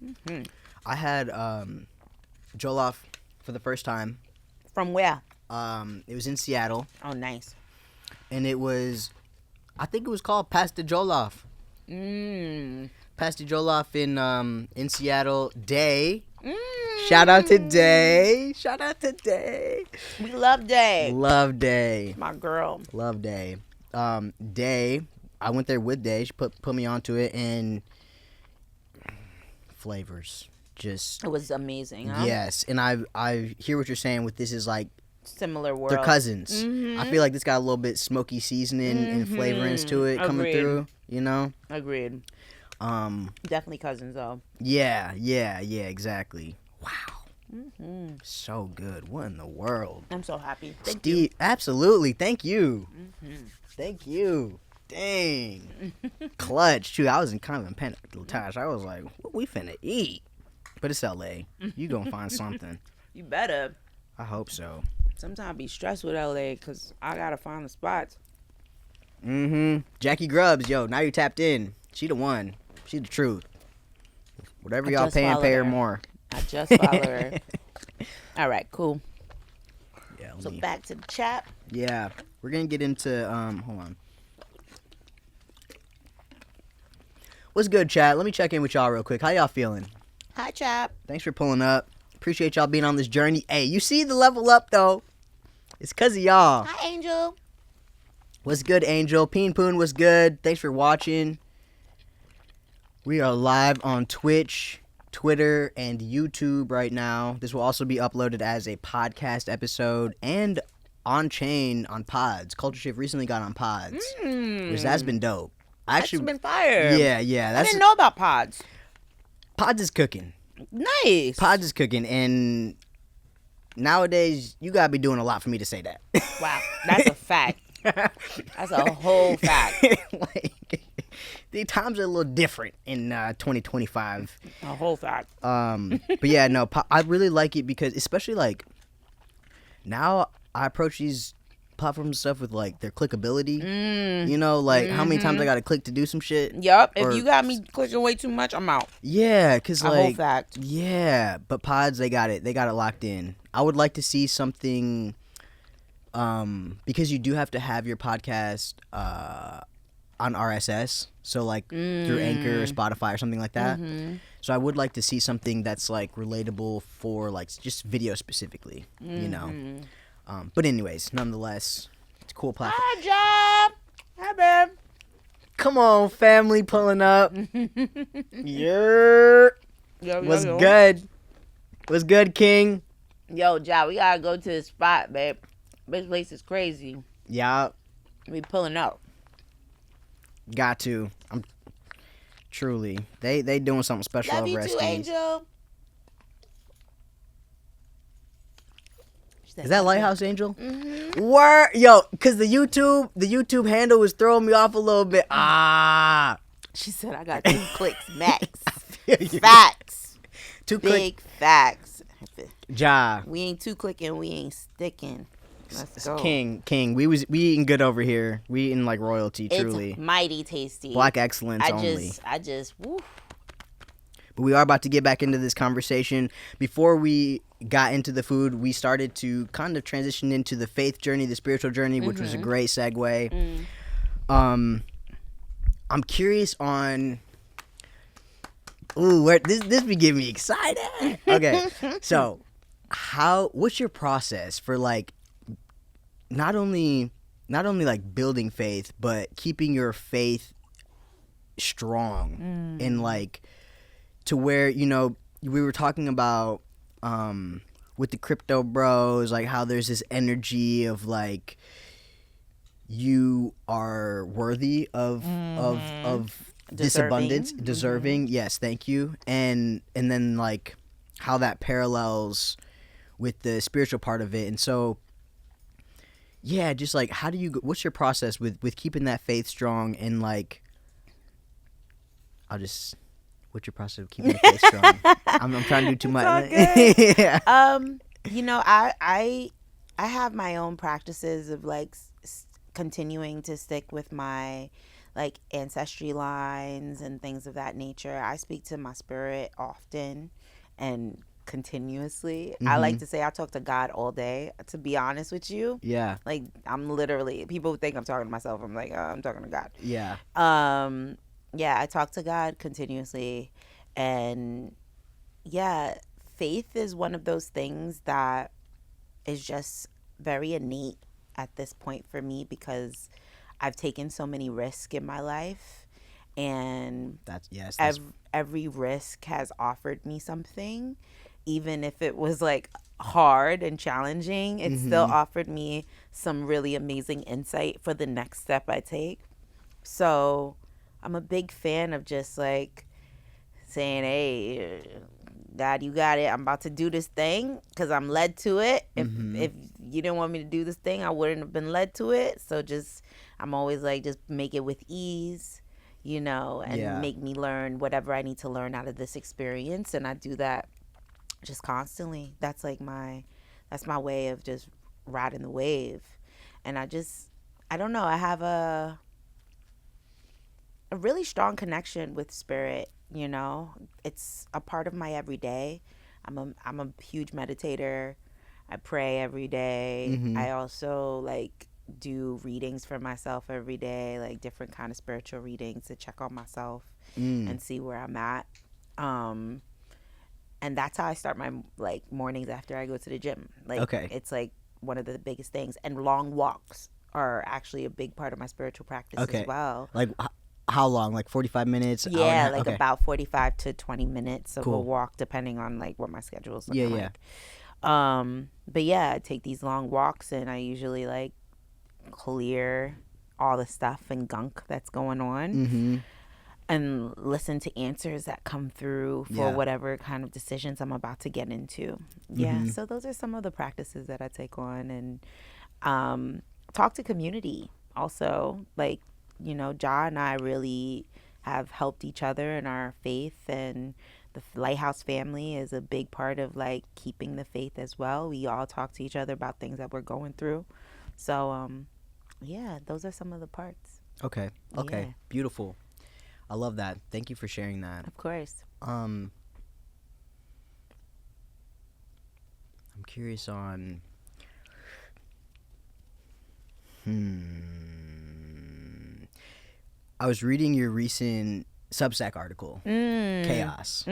Mm-hmm. I had jollof for the first time. From where? It was in Seattle, Oh, nice. and it was, I think it was called Pasta Jollof. Mmm. Pasta Jollof in Seattle. Day. Shout out to Day. Shout out to Day. We love Day. Love Day. My girl. Love Day. Day. I went there with Day. She put me onto it, and flavors just It was amazing, huh? yes. And I hear what you're saying with this is like Similar They're world. cousins. I feel like this got a little bit smoky seasoning and flavorings to it coming Agreed. through. You know. Agreed. Definitely cousins though. Yeah, exactly. Wow. So good. What in the world? I'm so happy. Thank Steve, you. absolutely. Thank you. Thank you. Dang. Clutch, too. I was in kind of in panic, Latashá. I was like, what we finna eat? But it's LA. You gonna find something. You better. I hope so. Sometimes I be stressed with LA because I gotta find the spots. Jackie Grubbs, yo, now you tapped in. She the one. She the truth. Whatever y'all paying, pay her more. I just followed her. All right, cool. Yeah. So back to the chat. Yeah, we're gonna get into hold on. What's good, chat? Let me check in with y'all real quick. How y'all feeling? Hi, chat. Thanks for pulling up. Appreciate y'all being on this journey. Hey, you see the level up though? It's cause of y'all. Hi, Angel. What's good, Angel? Peen Poon, what's good? Thanks for watching. We are live on Twitch, Twitter, and YouTube right now. This will also be uploaded as a podcast episode and on chain on Pods. Culture Shift recently got on Pods, which that's been dope. That's been fire. Yeah. I didn't know about Pods. Pods is cooking. Nice. Pods is cooking, and nowadays you gotta be doing a lot for me to say that. Wow, that's a fact. That's a whole fact. Like, the times are a little different in 2025. A whole fact. But yeah, no, I really like it because, especially like now, I approach these platforms and stuff with like their clickability. You know, like how many times I gotta click to do some shit. Yup. If you got me clicking way too much, I'm out. Yeah, cause A like whole fact. yeah, but Pods they got it locked in. I would like to see something, because you do have to have your podcast on RSS, so like through Anchor or Spotify or something like that. So I would like to see something that's like relatable for like just video specifically, you know. But anyways, nonetheless, it's a cool platform. Hi, Job. Hi, babe. Come on, family pulling up. Yeah. What's good? What's good, King? Yo, Job, we gotta go to the spot, babe. This place is crazy. Yeah. We pulling up. Got to. I'm truly. They doing something special Love over you at too, Steve's. Angel. Is that Lighthouse Angel? Word, yo, cause the YouTube handle was throwing me off a little bit. She said I got 2 clicks max. You. Facts. 2 Big facts. Ja. We ain't 2 clicking. We ain't sticking. Let's go. King. We eating good over here. We eating like royalty, truly. It's mighty tasty. Black excellence only. I just, woo. But we are about to get back into this conversation. Before we got into the food, we started to kind of transition into the faith journey, the spiritual journey, which was a great segue. I'm curious on. Ooh, this be getting me excited. Okay, so what's your process for like not only like building faith, but keeping your faith strong and like to where, you know, we were talking about with the crypto bros, like how there's this energy of like you are worthy of this abundance, deserving. Yes, thank you. And then like how that parallels with the spiritual part of it. And so yeah, just like what's your process with keeping that faith strong and like what's your process of keeping your faith strong? I'm trying to do too much. Yeah. You know, I have my own practices of like continuing to stick with my like ancestry lines and things of that nature. I speak to my spirit often and continuously. I like to say I talk to God all day, to be honest with you. Yeah. Like I'm literally, people think I'm talking to myself. I'm like, I'm talking to God. Yeah. Yeah, I talk to God continuously. And yeah, faith is one of those things that is just very innate at this point for me because I've taken so many risks in my life, and That's every risk has offered me something. even if it was like hard and challenging, it still offered me some really amazing insight for the next step I take. So I'm a big fan of just like saying, hey, God, you got it. I'm about to do this thing because I'm led to it. If you didn't want me to do this thing, I wouldn't have been led to it. So just, I'm always like, just make it with ease, you know, and Yeah. make me learn whatever I need to learn out of this experience. And I do that just constantly. That's my way of just riding the wave. And I don't know. I have a really strong connection with spirit, you know. It's a part of my everyday. I'm a huge meditator. I pray every day. I also like do readings for myself every day, like different kind of spiritual readings to check on myself and see where I'm at. And that's how I start my like mornings after I go to the gym. Like Okay. it's like one of the biggest things. And long walks are actually a big part of my spiritual practice Okay. as well. Like how long? Like 45 minutes? Hour and a Yeah, half? like Okay. about 45 to 20 minutes of a Cool. walk, depending on like what my schedule is Yeah, looking yeah. like. But yeah, I take these long walks and I usually like clear all the stuff and gunk that's going on and listen to answers that come through for Yeah. whatever kind of decisions I'm about to get into. Yeah, so those are some of the practices that I take on. And talk to community also. Like, you know, Ja and I really have helped each other in our faith, and the Lighthouse family is a big part of like keeping the faith as well. We all talk to each other about things that we're going through. So yeah, those are some of the parts. Okay. Okay. Yeah. Beautiful. I love that. Thank you for sharing that. Of course. I'm curious on I was reading your recent Substack article, Chaos.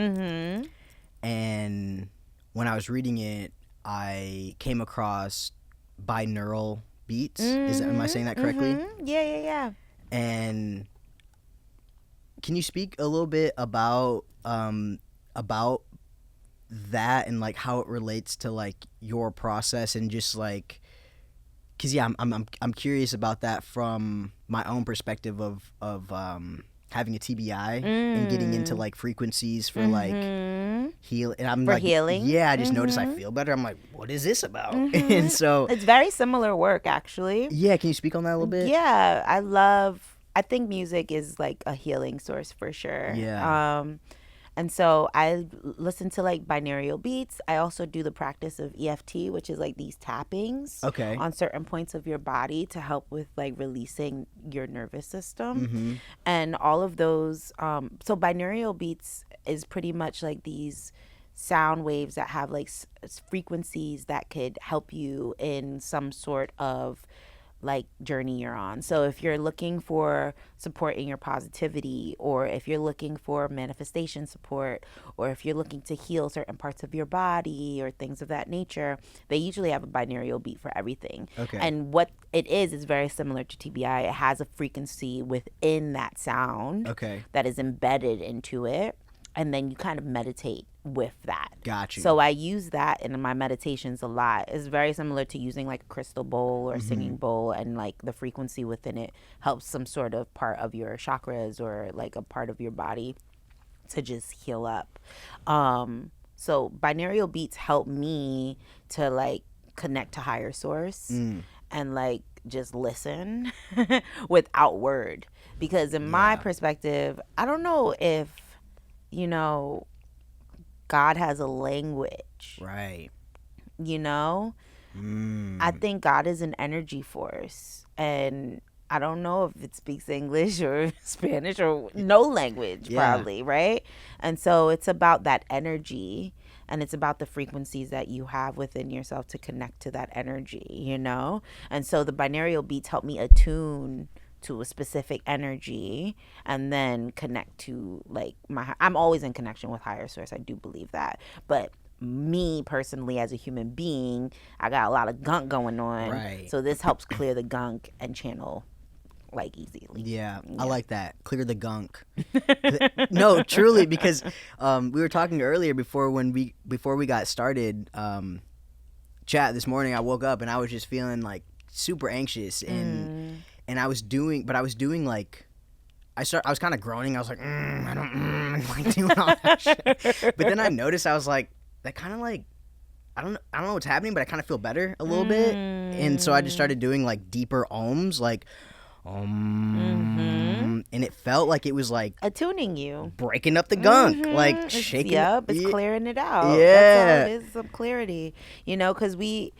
And when I was reading it, I came across binaural beats. Am I saying that correctly? Yeah. And can you speak a little bit about that and like how it relates to like your process and just like, cause yeah, I'm curious about that from my own perspective of having a TBI and getting into like frequencies for like heal, and I'm For like healing? yeah, I just noticed I feel better. I'm like, what is this about? And so It's very similar work, actually. yeah, can you speak on that a little bit? Yeah, I think music is like a healing source for sure. Yeah. And so I listen to like binaural beats. I also do the practice of EFT, which is like these tappings Okay. on certain points of your body to help with like releasing your nervous system. And all of those, so binaural beats is pretty much like these sound waves that have like frequencies that could help you in some sort of like journey you're on. So if you're looking for support in your positivity, or if you're looking for manifestation support, or if you're looking to heal certain parts of your body or things of that nature, they usually have a binaural beat for everything. Okay. And what it is very similar to TBI. It has a frequency within that sound Okay. that is embedded into it, and then you kind of meditate with that. Got you. So I use that in my meditations a lot. It's very similar to using like a crystal bowl or a singing bowl, and like the frequency within it helps some sort of part of your chakras or like a part of your body to just heal up. So binaural beats help me to like connect to higher source and like just listen without word. Because in my perspective, I don't know if, you know, God has a language, Right. you know? I think God is an energy force. And I don't know if it speaks English or Spanish or no language, Yeah. probably, right? And so it's about that energy, and it's about the frequencies that you have within yourself to connect to that energy, you know? And so the binaural beats help me attune to a specific energy and then connect to like I'm always in connection with higher source. I do believe that. But me personally as a human being, I got a lot of gunk going on. Right. So this helps clear the gunk and channel like easily. Yeah, I Yeah. like that. Clear the gunk. No, truly, because we were talking earlier before we got started. Chat this morning. I woke up and I was just feeling like super anxious, and I was doing, like. I was kind of groaning. I was like, I don't like doing all that shit. But then I noticed, I was like, that kind of like, I don't know what's happening, but I kind of feel better a little bit. And so I just started doing like deeper ohms, like, and it felt like it was like Attuning you. breaking up the gunk, like shaking. It's clearing it out. That's all Yeah. it is, some clarity. Because we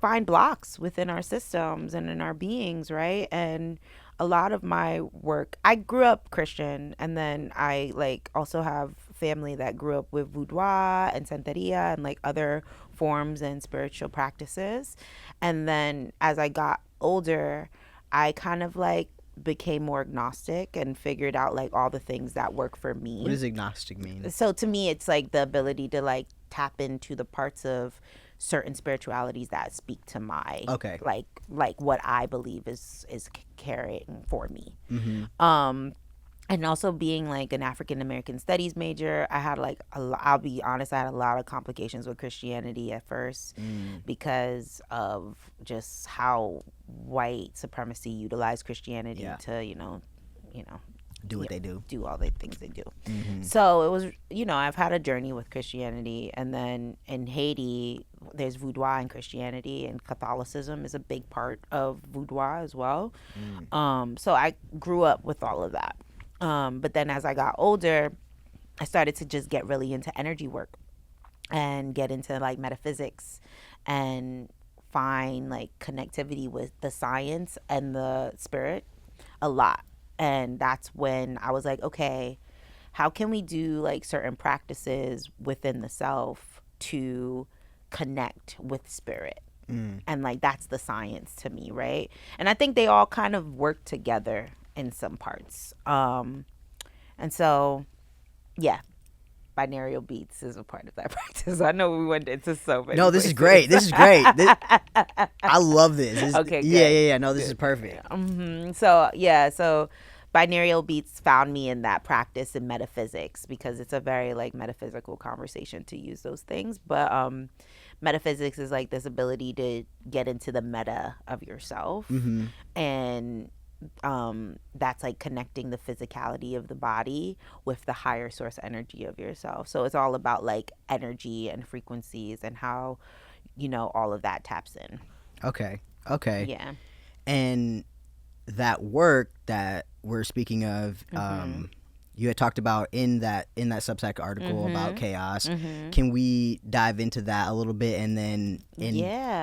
find blocks within our systems and in our beings, right? And a lot of my work, I grew up Christian, and then I like also have family that grew up with voodoo and santeria and like other forms and spiritual practices. And then as I got older, I kind of like became more agnostic and figured out like all the things that work for me. What does agnostic mean? So to me, it's like the ability to like tap into the parts of certain spiritualities that speak to my Okay. like what I believe is carrying for me. Mm-hmm. And also being like an African American studies major, I had like I'll be honest, I had a lot of complications with Christianity at first because of just how white supremacy utilized Christianity Yeah. to Do what they do. do all the things they do. Mm-hmm. So it was, I've had a journey with Christianity. And then in Haiti, there's voodoo and Christianity, and Catholicism is a big part of voodoo as well. So I grew up with all of that. But then as I got older, I started to just get really into energy work and get into like metaphysics and find like connectivity with the science and the spirit a lot. And that's when I was like, okay, how can we do like certain practices within the self to connect with spirit? And like that's the science to me, right? And I think they all kind of work together in some parts. And so, yeah, binaural beats is a part of that practice. I know we went into so many. No, this places. is great. This is great. I love this. Okay, good. Yeah. No, this is perfect. So binaural beats found me in that practice in metaphysics because it's a very like metaphysical conversation to use those things. But metaphysics is like this ability to get into the meta of yourself, and that's like connecting the physicality of the body with the higher source energy of yourself. So it's all about like energy and frequencies and how all of that taps in. Okay. Yeah. And that work that we're speaking of, you had talked about in that Substack article about chaos. Can we dive into that a little bit and then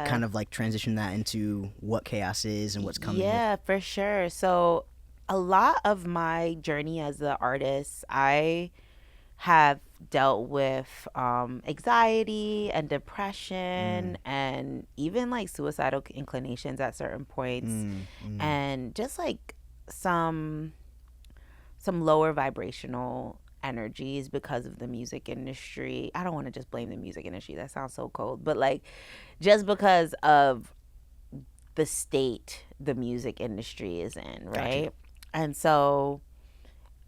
kind of like transition that into what chaos is and what's coming? Yeah, for sure. So a lot of my journey as an artist, I have dealt with anxiety and depression and even like suicidal inclinations at certain points, and just like some lower vibrational energies because of the music industry. I don't want to just blame the music industry. That sounds so cold. But like just because of the state the music industry is in, right? Gotcha. And so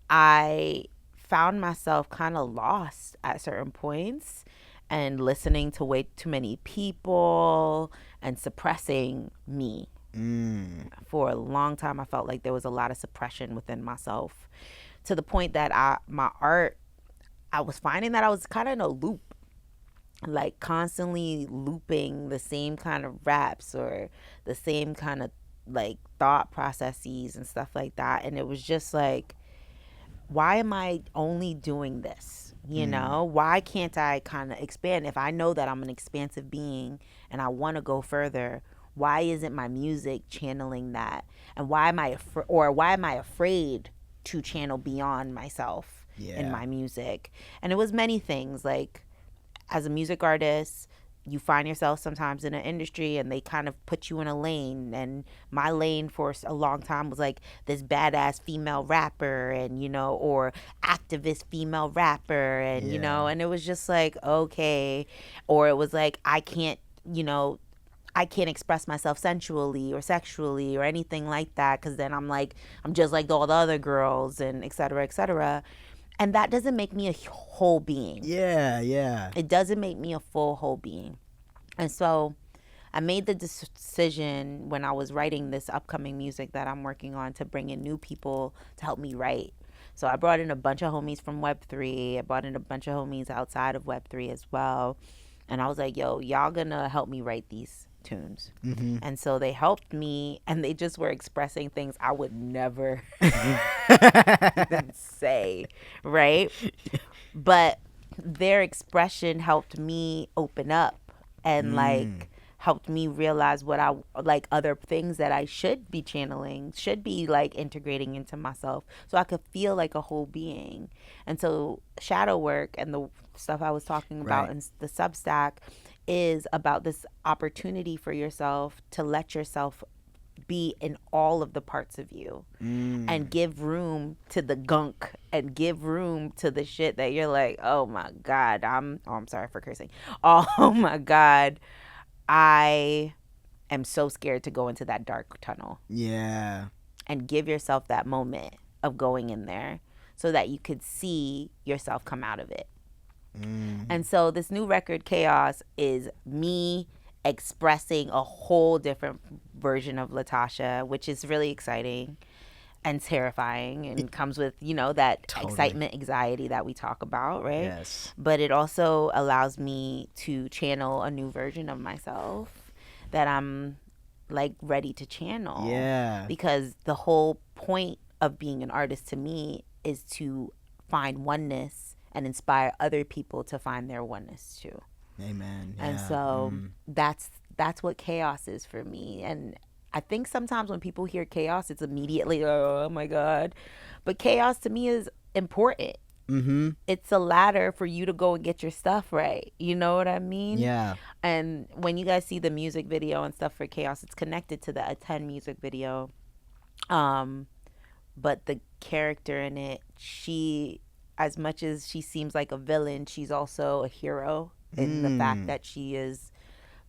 I found myself kind of lost at certain points and listening to way too many people and suppressing me. For a long time, I felt like there was a lot of suppression within myself, to the point that my art, I was finding that I was kind of in a loop, like constantly looping the same kind of raps or the same kind of like thought processes and stuff like that. And it was just like, why am I only doing this? Why can't I kind of expand? If I know that I'm an expansive being and I want to go further, why isn't my music channeling that? And why am I afraid to channel beyond myself in my music? And it was many things. Like as a music artist, you find yourself sometimes in an industry and they kind of put you in a lane. And my lane for a long time was like this badass female rapper and, or activist female rapper and, and it was just like, okay. Or it was like, I can't, I can't express myself sensually or sexually or anything like that, because then I'm just like all the other girls, and et cetera, et cetera. And that doesn't make me a whole being. Yeah, yeah. It doesn't make me a full whole being. And so I made the decision when I was writing this upcoming music that I'm working on to bring in new people to help me write. So I brought in a bunch of homies from Web3. I brought in a bunch of homies outside of Web3 as well. And I was like, yo, y'all gonna help me write these tunes. Mm-hmm. And so they helped me, and they just were expressing things I would never even say, right? But their expression helped me open up and like helped me realize what I like, other things that I should be channeling, should be like integrating into myself, so I could feel like a whole being. And so shadow work and the stuff I was talking about in the Substack is about this opportunity for yourself to let yourself be in all of the parts of you and give room to the gunk and give room to the shit that you're like, oh my God, I'm sorry for cursing. Oh my God, I am so scared to go into that dark tunnel. Yeah. And give yourself that moment of going in there so that you could see yourself come out of it. And so this new record, Chaos, is me expressing a whole different version of Latashá, which is really exciting and terrifying, and comes with, that excitement, anxiety that we talk about, right? Yes. But it also allows me to channel a new version of myself that I'm like ready to channel. Yeah. Because the whole point of being an artist to me is to find oneness and inspire other people to find their oneness too. Amen. Yeah. And so that's what Chaos is for me. And I think sometimes when people hear chaos, it's immediately, oh my God. But chaos to me is important. Mm-hmm. It's a ladder for you to go and get your stuff right. You know what I mean? Yeah. And when you guys see the music video and stuff for Chaos, it's connected to the Attend music video. But the character in it, she, as much as she seems like a villain, she's also a hero in the fact that she is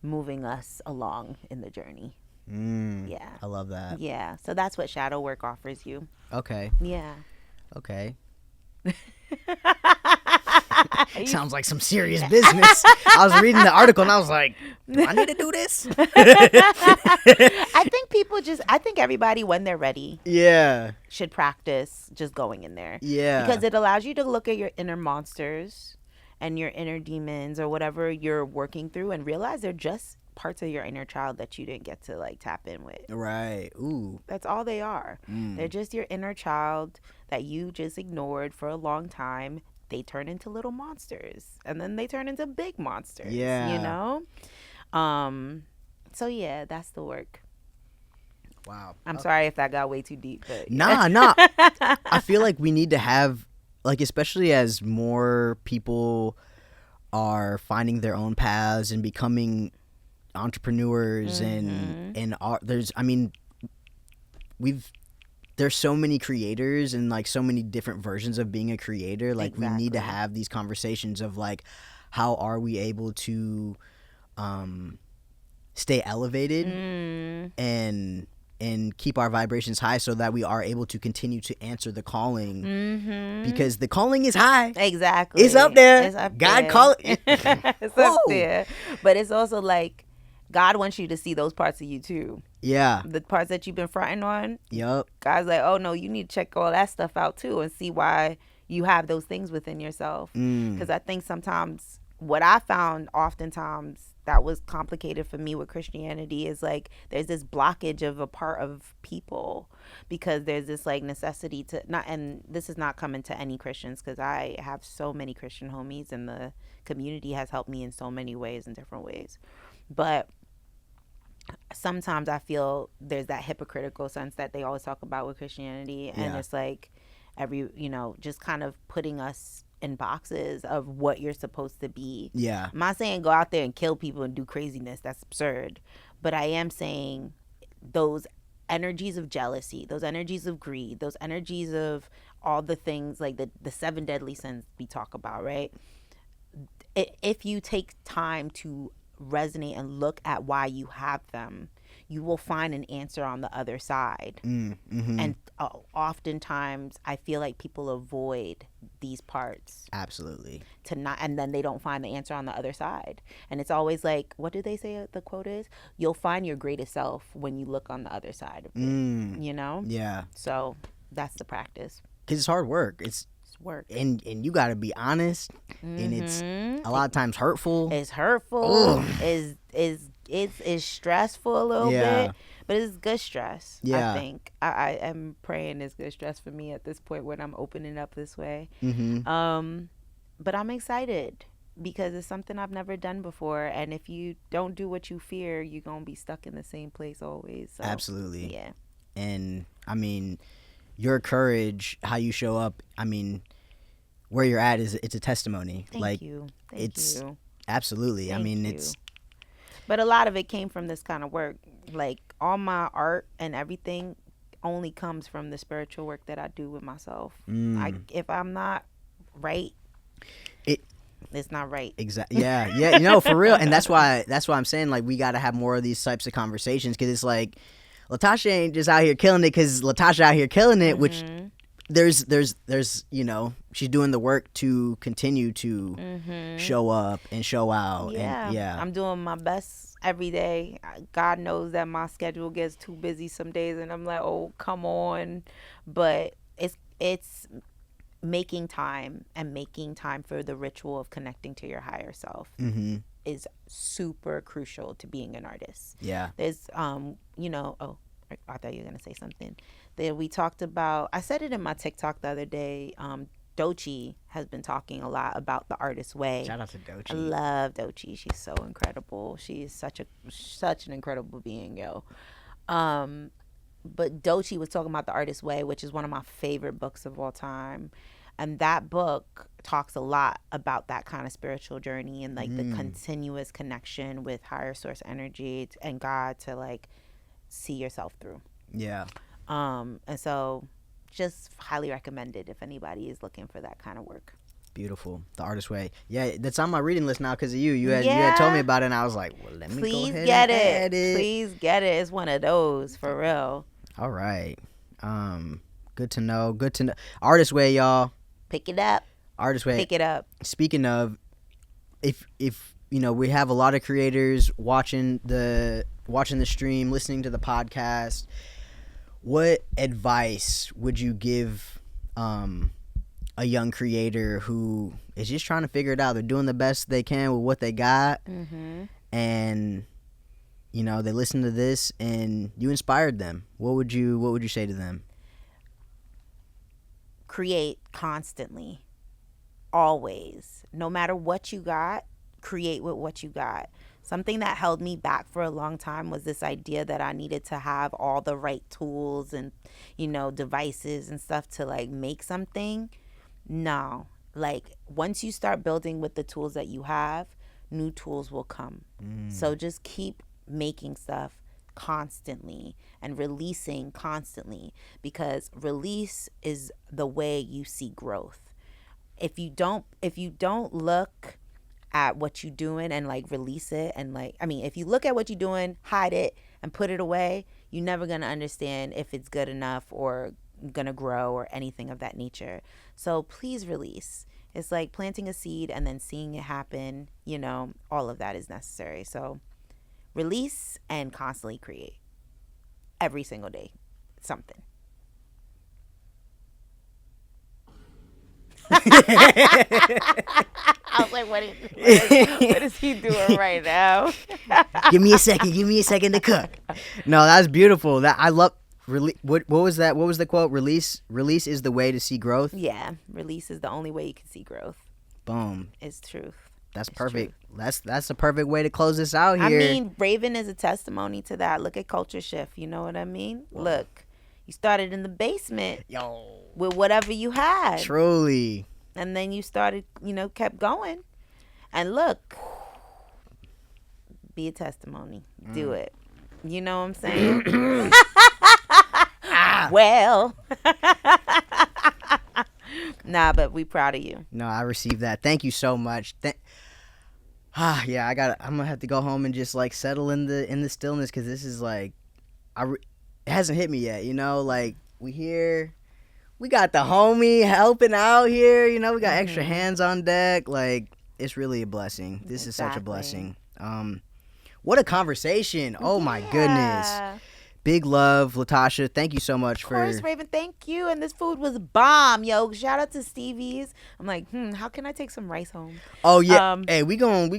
moving us along in the journey. Yeah. I love that. Yeah. So that's what shadow work offers you. Okay. Yeah. Okay. Sounds like some serious business. I was reading the article and I was like, do I need to do this? I think everybody, when they're ready, should practice just going in there. Yeah. Because it allows you to look at your inner monsters and your inner demons or whatever you're working through and realize they're just parts of your inner child that you didn't get to like tap in with. Right. Ooh. That's all they are. They're just your inner child that you just ignored for a long time. They turn into little monsters and then they turn into big monsters. Yeah. You know? So yeah, that's the work. Wow. I'm sorry if that got way too deep, but Nah. I feel like we need to have, like, especially as more people are finding their own paths and becoming entrepreneurs and there's so many creators and like so many different versions of being a creator. Like we need to have these conversations of like, how are we able to stay elevated and keep our vibrations high so that we are able to continue to answer the calling, because the calling is high. Exactly. It's up there. It's up God there. call it. It's up there. But it's also like God wants you to see those parts of you too. Yeah. The parts that you've been fronting on. Yep. God's like, oh no, you need to check all that stuff out too and see why you have those things within yourself. Because I think sometimes what I found oftentimes that was complicated for me with Christianity is like there's this blockage of a part of people because there's this like necessity to not, and this is not coming to any Christians because I have so many Christian homies and the community has helped me in so many ways, in different ways. But sometimes I feel there's that hypocritical sense that they always talk about with Christianity, and it's like just kind of putting us in boxes of what you're supposed to be. Yeah. I'm not saying go out there and kill people and do craziness. That's absurd. But I am saying those energies of jealousy, those energies of greed, those energies of all the things like the 7 deadly sins we talk about, right? If you take time to resonate and look at why you have them, you will find an answer on the other side. And oftentimes I feel like people avoid these parts Absolutely. to not, and then they don't find the answer on the other side. And it's always like, what do they say the quote is? You'll find your greatest self when you look on the other side of it, you know? Yeah. So that's the practice. Because it's hard work. It's work. And you got to be honest. And it's a lot of times hurtful. It's hurtful. It's stressful a little bit. But it's good stress, I think. I am praying it's good stress for me at this point when I'm opening up this way. But I'm excited because it's something I've never done before. And if you don't do what you fear, you're going to be stuck in the same place always. So, absolutely. Yeah. And, I mean, your courage, how you show up, I mean, where you're at it's a testimony. Thank you. Thank you. Absolutely. Thank I mean, you. it's. But a lot of it came from this kind of work. Like, all my art and everything only comes from the spiritual work that I do with myself. If I'm not right, it's not right. Exactly. Yeah. You know, for real. And that's why I'm saying, like, we got to have more of these types of conversations, because it's like Latashá ain't just out here killing it because Latashá out here killing it, which there's you know, she's doing the work to continue to show up and show out. Yeah. And, I'm doing my best every day. God knows that my schedule gets too busy some days and I'm like, oh, come on. But it's making time for the ritual of connecting to your higher self is super crucial to being an artist. Yeah. There's you know, oh, I thought you were gonna say something that we talked about. I said it in my TikTok the other day. Doechii has been talking a lot about the artist's way. Shout out to Doechii. I love Doechii. She's so incredible. She is such an incredible being, yo. But Doechii was talking about the artist's way, which is one of my favorite books of all time. And that book talks a lot about that kind of spiritual journey and like the continuous connection with higher source energy and God to like see yourself through. Yeah. And so just highly recommended if anybody is looking for that kind of work. Beautiful. The Artist's Way. Yeah, that's on my reading list now because of you. You had told me about it, and I was like, well, let me go ahead and add it. Please get it. It's one of those, for real. All right. Good to know. Artist's Way, y'all. Pick it up. Artist's Way. Pick it up. Speaking of, if you know, we have a lot of creators watching the stream, listening to the podcast. What advice would you give a young creator who is just trying to figure it out? They're doing the best they can with what they got, and you know, they listen to this and you inspired them. What would you say to them? Create constantly, always. No matter what you got, create with what you got. Something that held me back for a long time was this idea that I needed to have all the right tools and, you know, devices and stuff to like make something. No, like once you start building with the tools that you have, new tools will come. So just keep making stuff constantly and releasing constantly, because release is the way you see growth. If you don't look at what you're doing and like release it, and like, I mean, if you look at what you're doing, hide it and put it away, you're never going to understand if it's good enough or going to grow or anything of that nature. So please release. It's like planting a seed and then seeing it happen, you know, all of that is necessary. So release and constantly create every single day something. I was like, what is he doing right now? Give me a second to cook. No, that's beautiful. That I love. What was that? What was the quote? Release is the way to see growth. Yeah, release is the only way you can see growth. Boom. It's truth. That's it's perfect. Truth. That's a perfect way to close this out here. I mean, Raven is a testimony to that. Look at Culture Shift. You know what I mean? Whoa. Look, you started in the basement, with whatever you had. Truly. And then you started, you know, kept going. And look, be a testimony. Do it. You know what I'm saying? Well. Nah, but we proud of you. No, I received that. Thank you so much. Yeah, I'm gonna have to go home and just like settle in the stillness, because this is like, it hasn't hit me yet. Like we got the homie helping out here. We got extra hands on deck. Like, it's really a blessing. This is such a Exactly. blessing. What a conversation! Oh my goodness. Yeah. Big love, Latashá. Thank you so much Of course, for. Raven, thank you. And this food was bomb, yo. Shout out to Stevie's. I'm like, how can I take some rice home? Oh yeah. Um, Hey, we gon'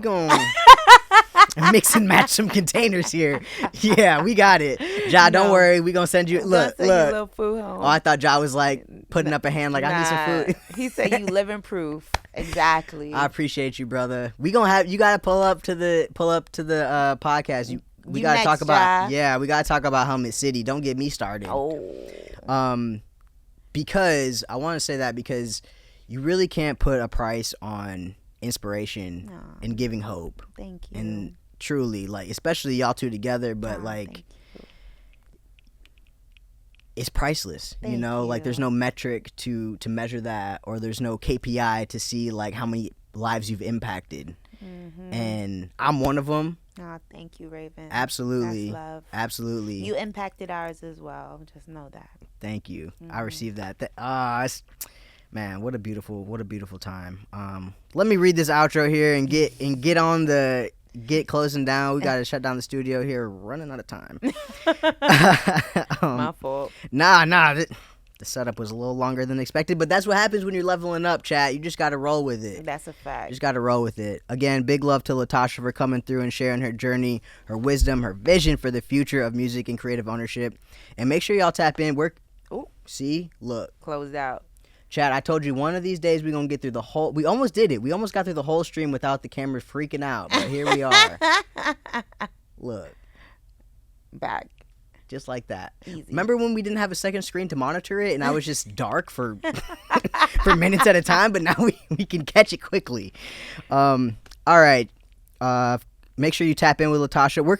mix and match some containers here. Yeah, we got it. Ja, don't No. worry. We gonna send you. I'm Look, gonna send you a look. little food home. Oh, I thought Ja was like putting up a hand, like, I need some Nah, food. he said you living proof. Exactly. I appreciate you, brother. We gonna have you gotta pull up to the podcast. We You gotta next, talk about Ja. yeah. We gotta talk about Helmet City. Don't get me started. Oh. Because I want to say that because you really can't put a price on inspiration No. and giving hope. Thank you. And truly, like, especially y'all two together, but like, thank you. it's priceless. Thank Like, there's you. no metric to measure that, or there's no KPI to see like how many lives you've impacted. And I'm one of them. Oh, thank you, Raven. Absolutely. That's love. Absolutely. You impacted ours as well. Just know that. Thank you. I received that. Man, what a beautiful time. Let me read this outro here and get closing down. We gotta shut down the studio here. We're running out of time. My fault. Nah. The setup was a little longer than expected, but that's what happens when you're leveling up, chat. You just gotta roll with it. That's a fact. Just gotta roll with it. Again, big love to Latashá for coming through and sharing her journey, her wisdom, her vision for the future of music and creative ownership. And make sure y'all tap in. Look. Closed out. Chad, I told you one of these days we're going to get through the whole... We almost did it. We almost got through the whole stream without the cameras freaking out. But here we are. Look. Back. Just like that. Easy. Remember when we didn't have a second screen to monitor it and I was just dark for for minutes at a time? But now we can catch it quickly. All right. Make sure you tap in with Latashá. Where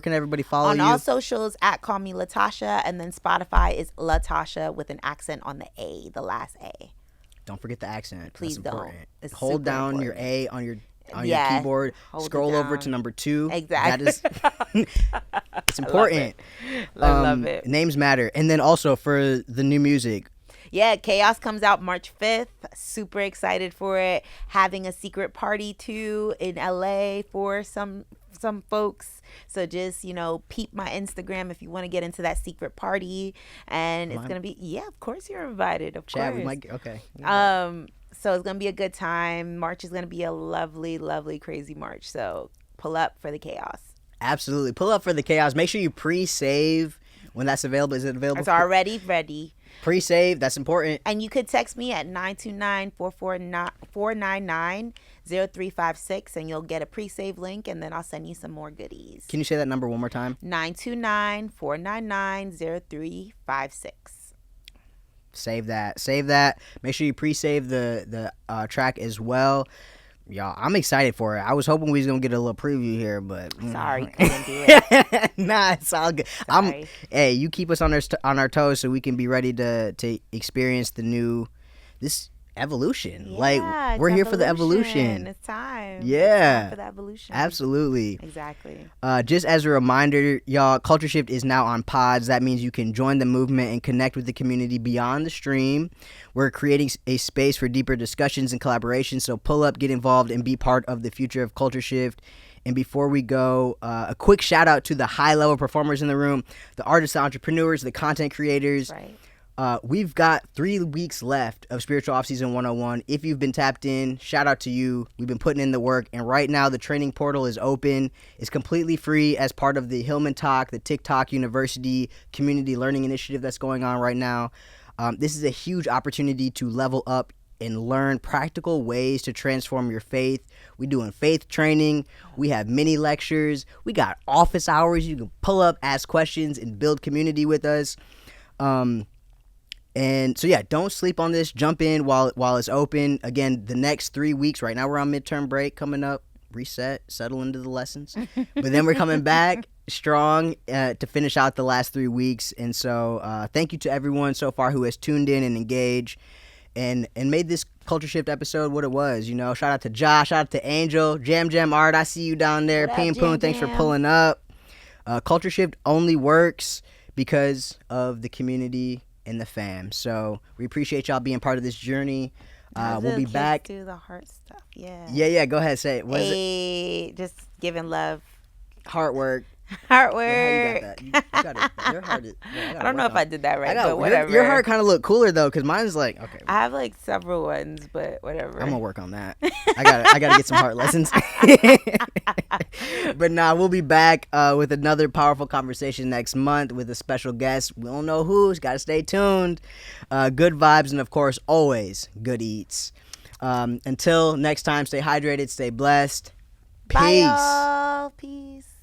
can everybody follow On you? all socials at Call Me Latashá, and then Spotify is Latashá with an accent on the A, the last A. Don't forget the accent. Please That's don't. important. It's Hold super down your important. A on your Yeah, keyboard. hold it Scroll over down. to number 2. Exactly. That is it's important. I love it. Names matter. And then also for the new music. Yeah, Chaos comes out March 5th. Super excited for it. Having a secret party too in LA for some folks. So just, peep my Instagram if you want to get into that secret party. And it's going to be, yeah, of course you're invited. Of Chad, course. we might okay. So it's going to be a good time. March is going to be a lovely, lovely, crazy March. So pull up for the chaos. Absolutely. Pull up for the chaos. Make sure you pre-save when that's available. Is it available? It's already ready. Pre-save. That's important. And you could text me at 929-499-0356 and you'll get a pre-save link, and then I'll send you some more goodies. Can you say that number one more time? 929-499-0356. Save that. Make sure you pre-save the track as well. Y'all, I'm excited for it. I was hoping we was gonna get a little preview here, but Sorry, couldn't do it. Nah, it's all good. Sorry. Hey, you keep us on our toes so we can be ready to experience this evolution. Yeah, Like, we're here for the evolution. It's time. Yeah. It's time for the evolution. Absolutely. Exactly. Just as a reminder, y'all, Culture Shift is now on pods. That means you can join the movement and connect with the community beyond the stream. We're creating a space for deeper discussions and collaboration. So pull up, get involved, and be part of the future of Culture Shift. And before we go, a quick shout out to the high-level performers in the room, the artists, the entrepreneurs, the content creators. Right. We've got 3 weeks left of Spiritual Off-Season 101. If you've been tapped in, shout out to you. We've been putting in the work, and right now the training portal is open. It's completely free as part of the Hillman Talk, the TikTok University Community Learning Initiative that's going on right now. This is a huge opportunity to level up and learn practical ways to transform your faith. We're doing faith training. We have mini lectures. We got office hours. You can pull up, ask questions, and build community with us. And so, yeah, don't sleep on this. Jump in while it's open. Again, the next 3 weeks, right now we're on midterm break coming up. Reset, settle into the lessons. But then we're coming back strong to finish out the last 3 weeks. And so thank you to everyone so far who has tuned in and engaged. and made this Culture Shift episode what it was. Shout out to Josh, shout out to Angel, Jam Art. I see you down there. What up, Ping Poon, Jam thanks for Jam? pulling up. Culture Shift only works because of the community and the fam. So we appreciate y'all being part of this journey. We'll be back. Do the heart stuff. Yeah. Yeah. Go ahead, say it. What is it? Hey, just giving love. Heart work. Heart Yeah, work. how you got that? You got it. Your heart is. Yeah, I don't know if I did that right, but whatever. Your heart kind of looked cooler though, because mine's like okay. I have like several ones, but whatever. I'm gonna work on that. I gotta get some heart lessons. But we'll be back with another powerful conversation next month with a special guest. We don't know who's. Gotta stay tuned. Good vibes and of course always good eats. Until next time, stay hydrated, stay blessed. Peace. Bye, y'all. Peace.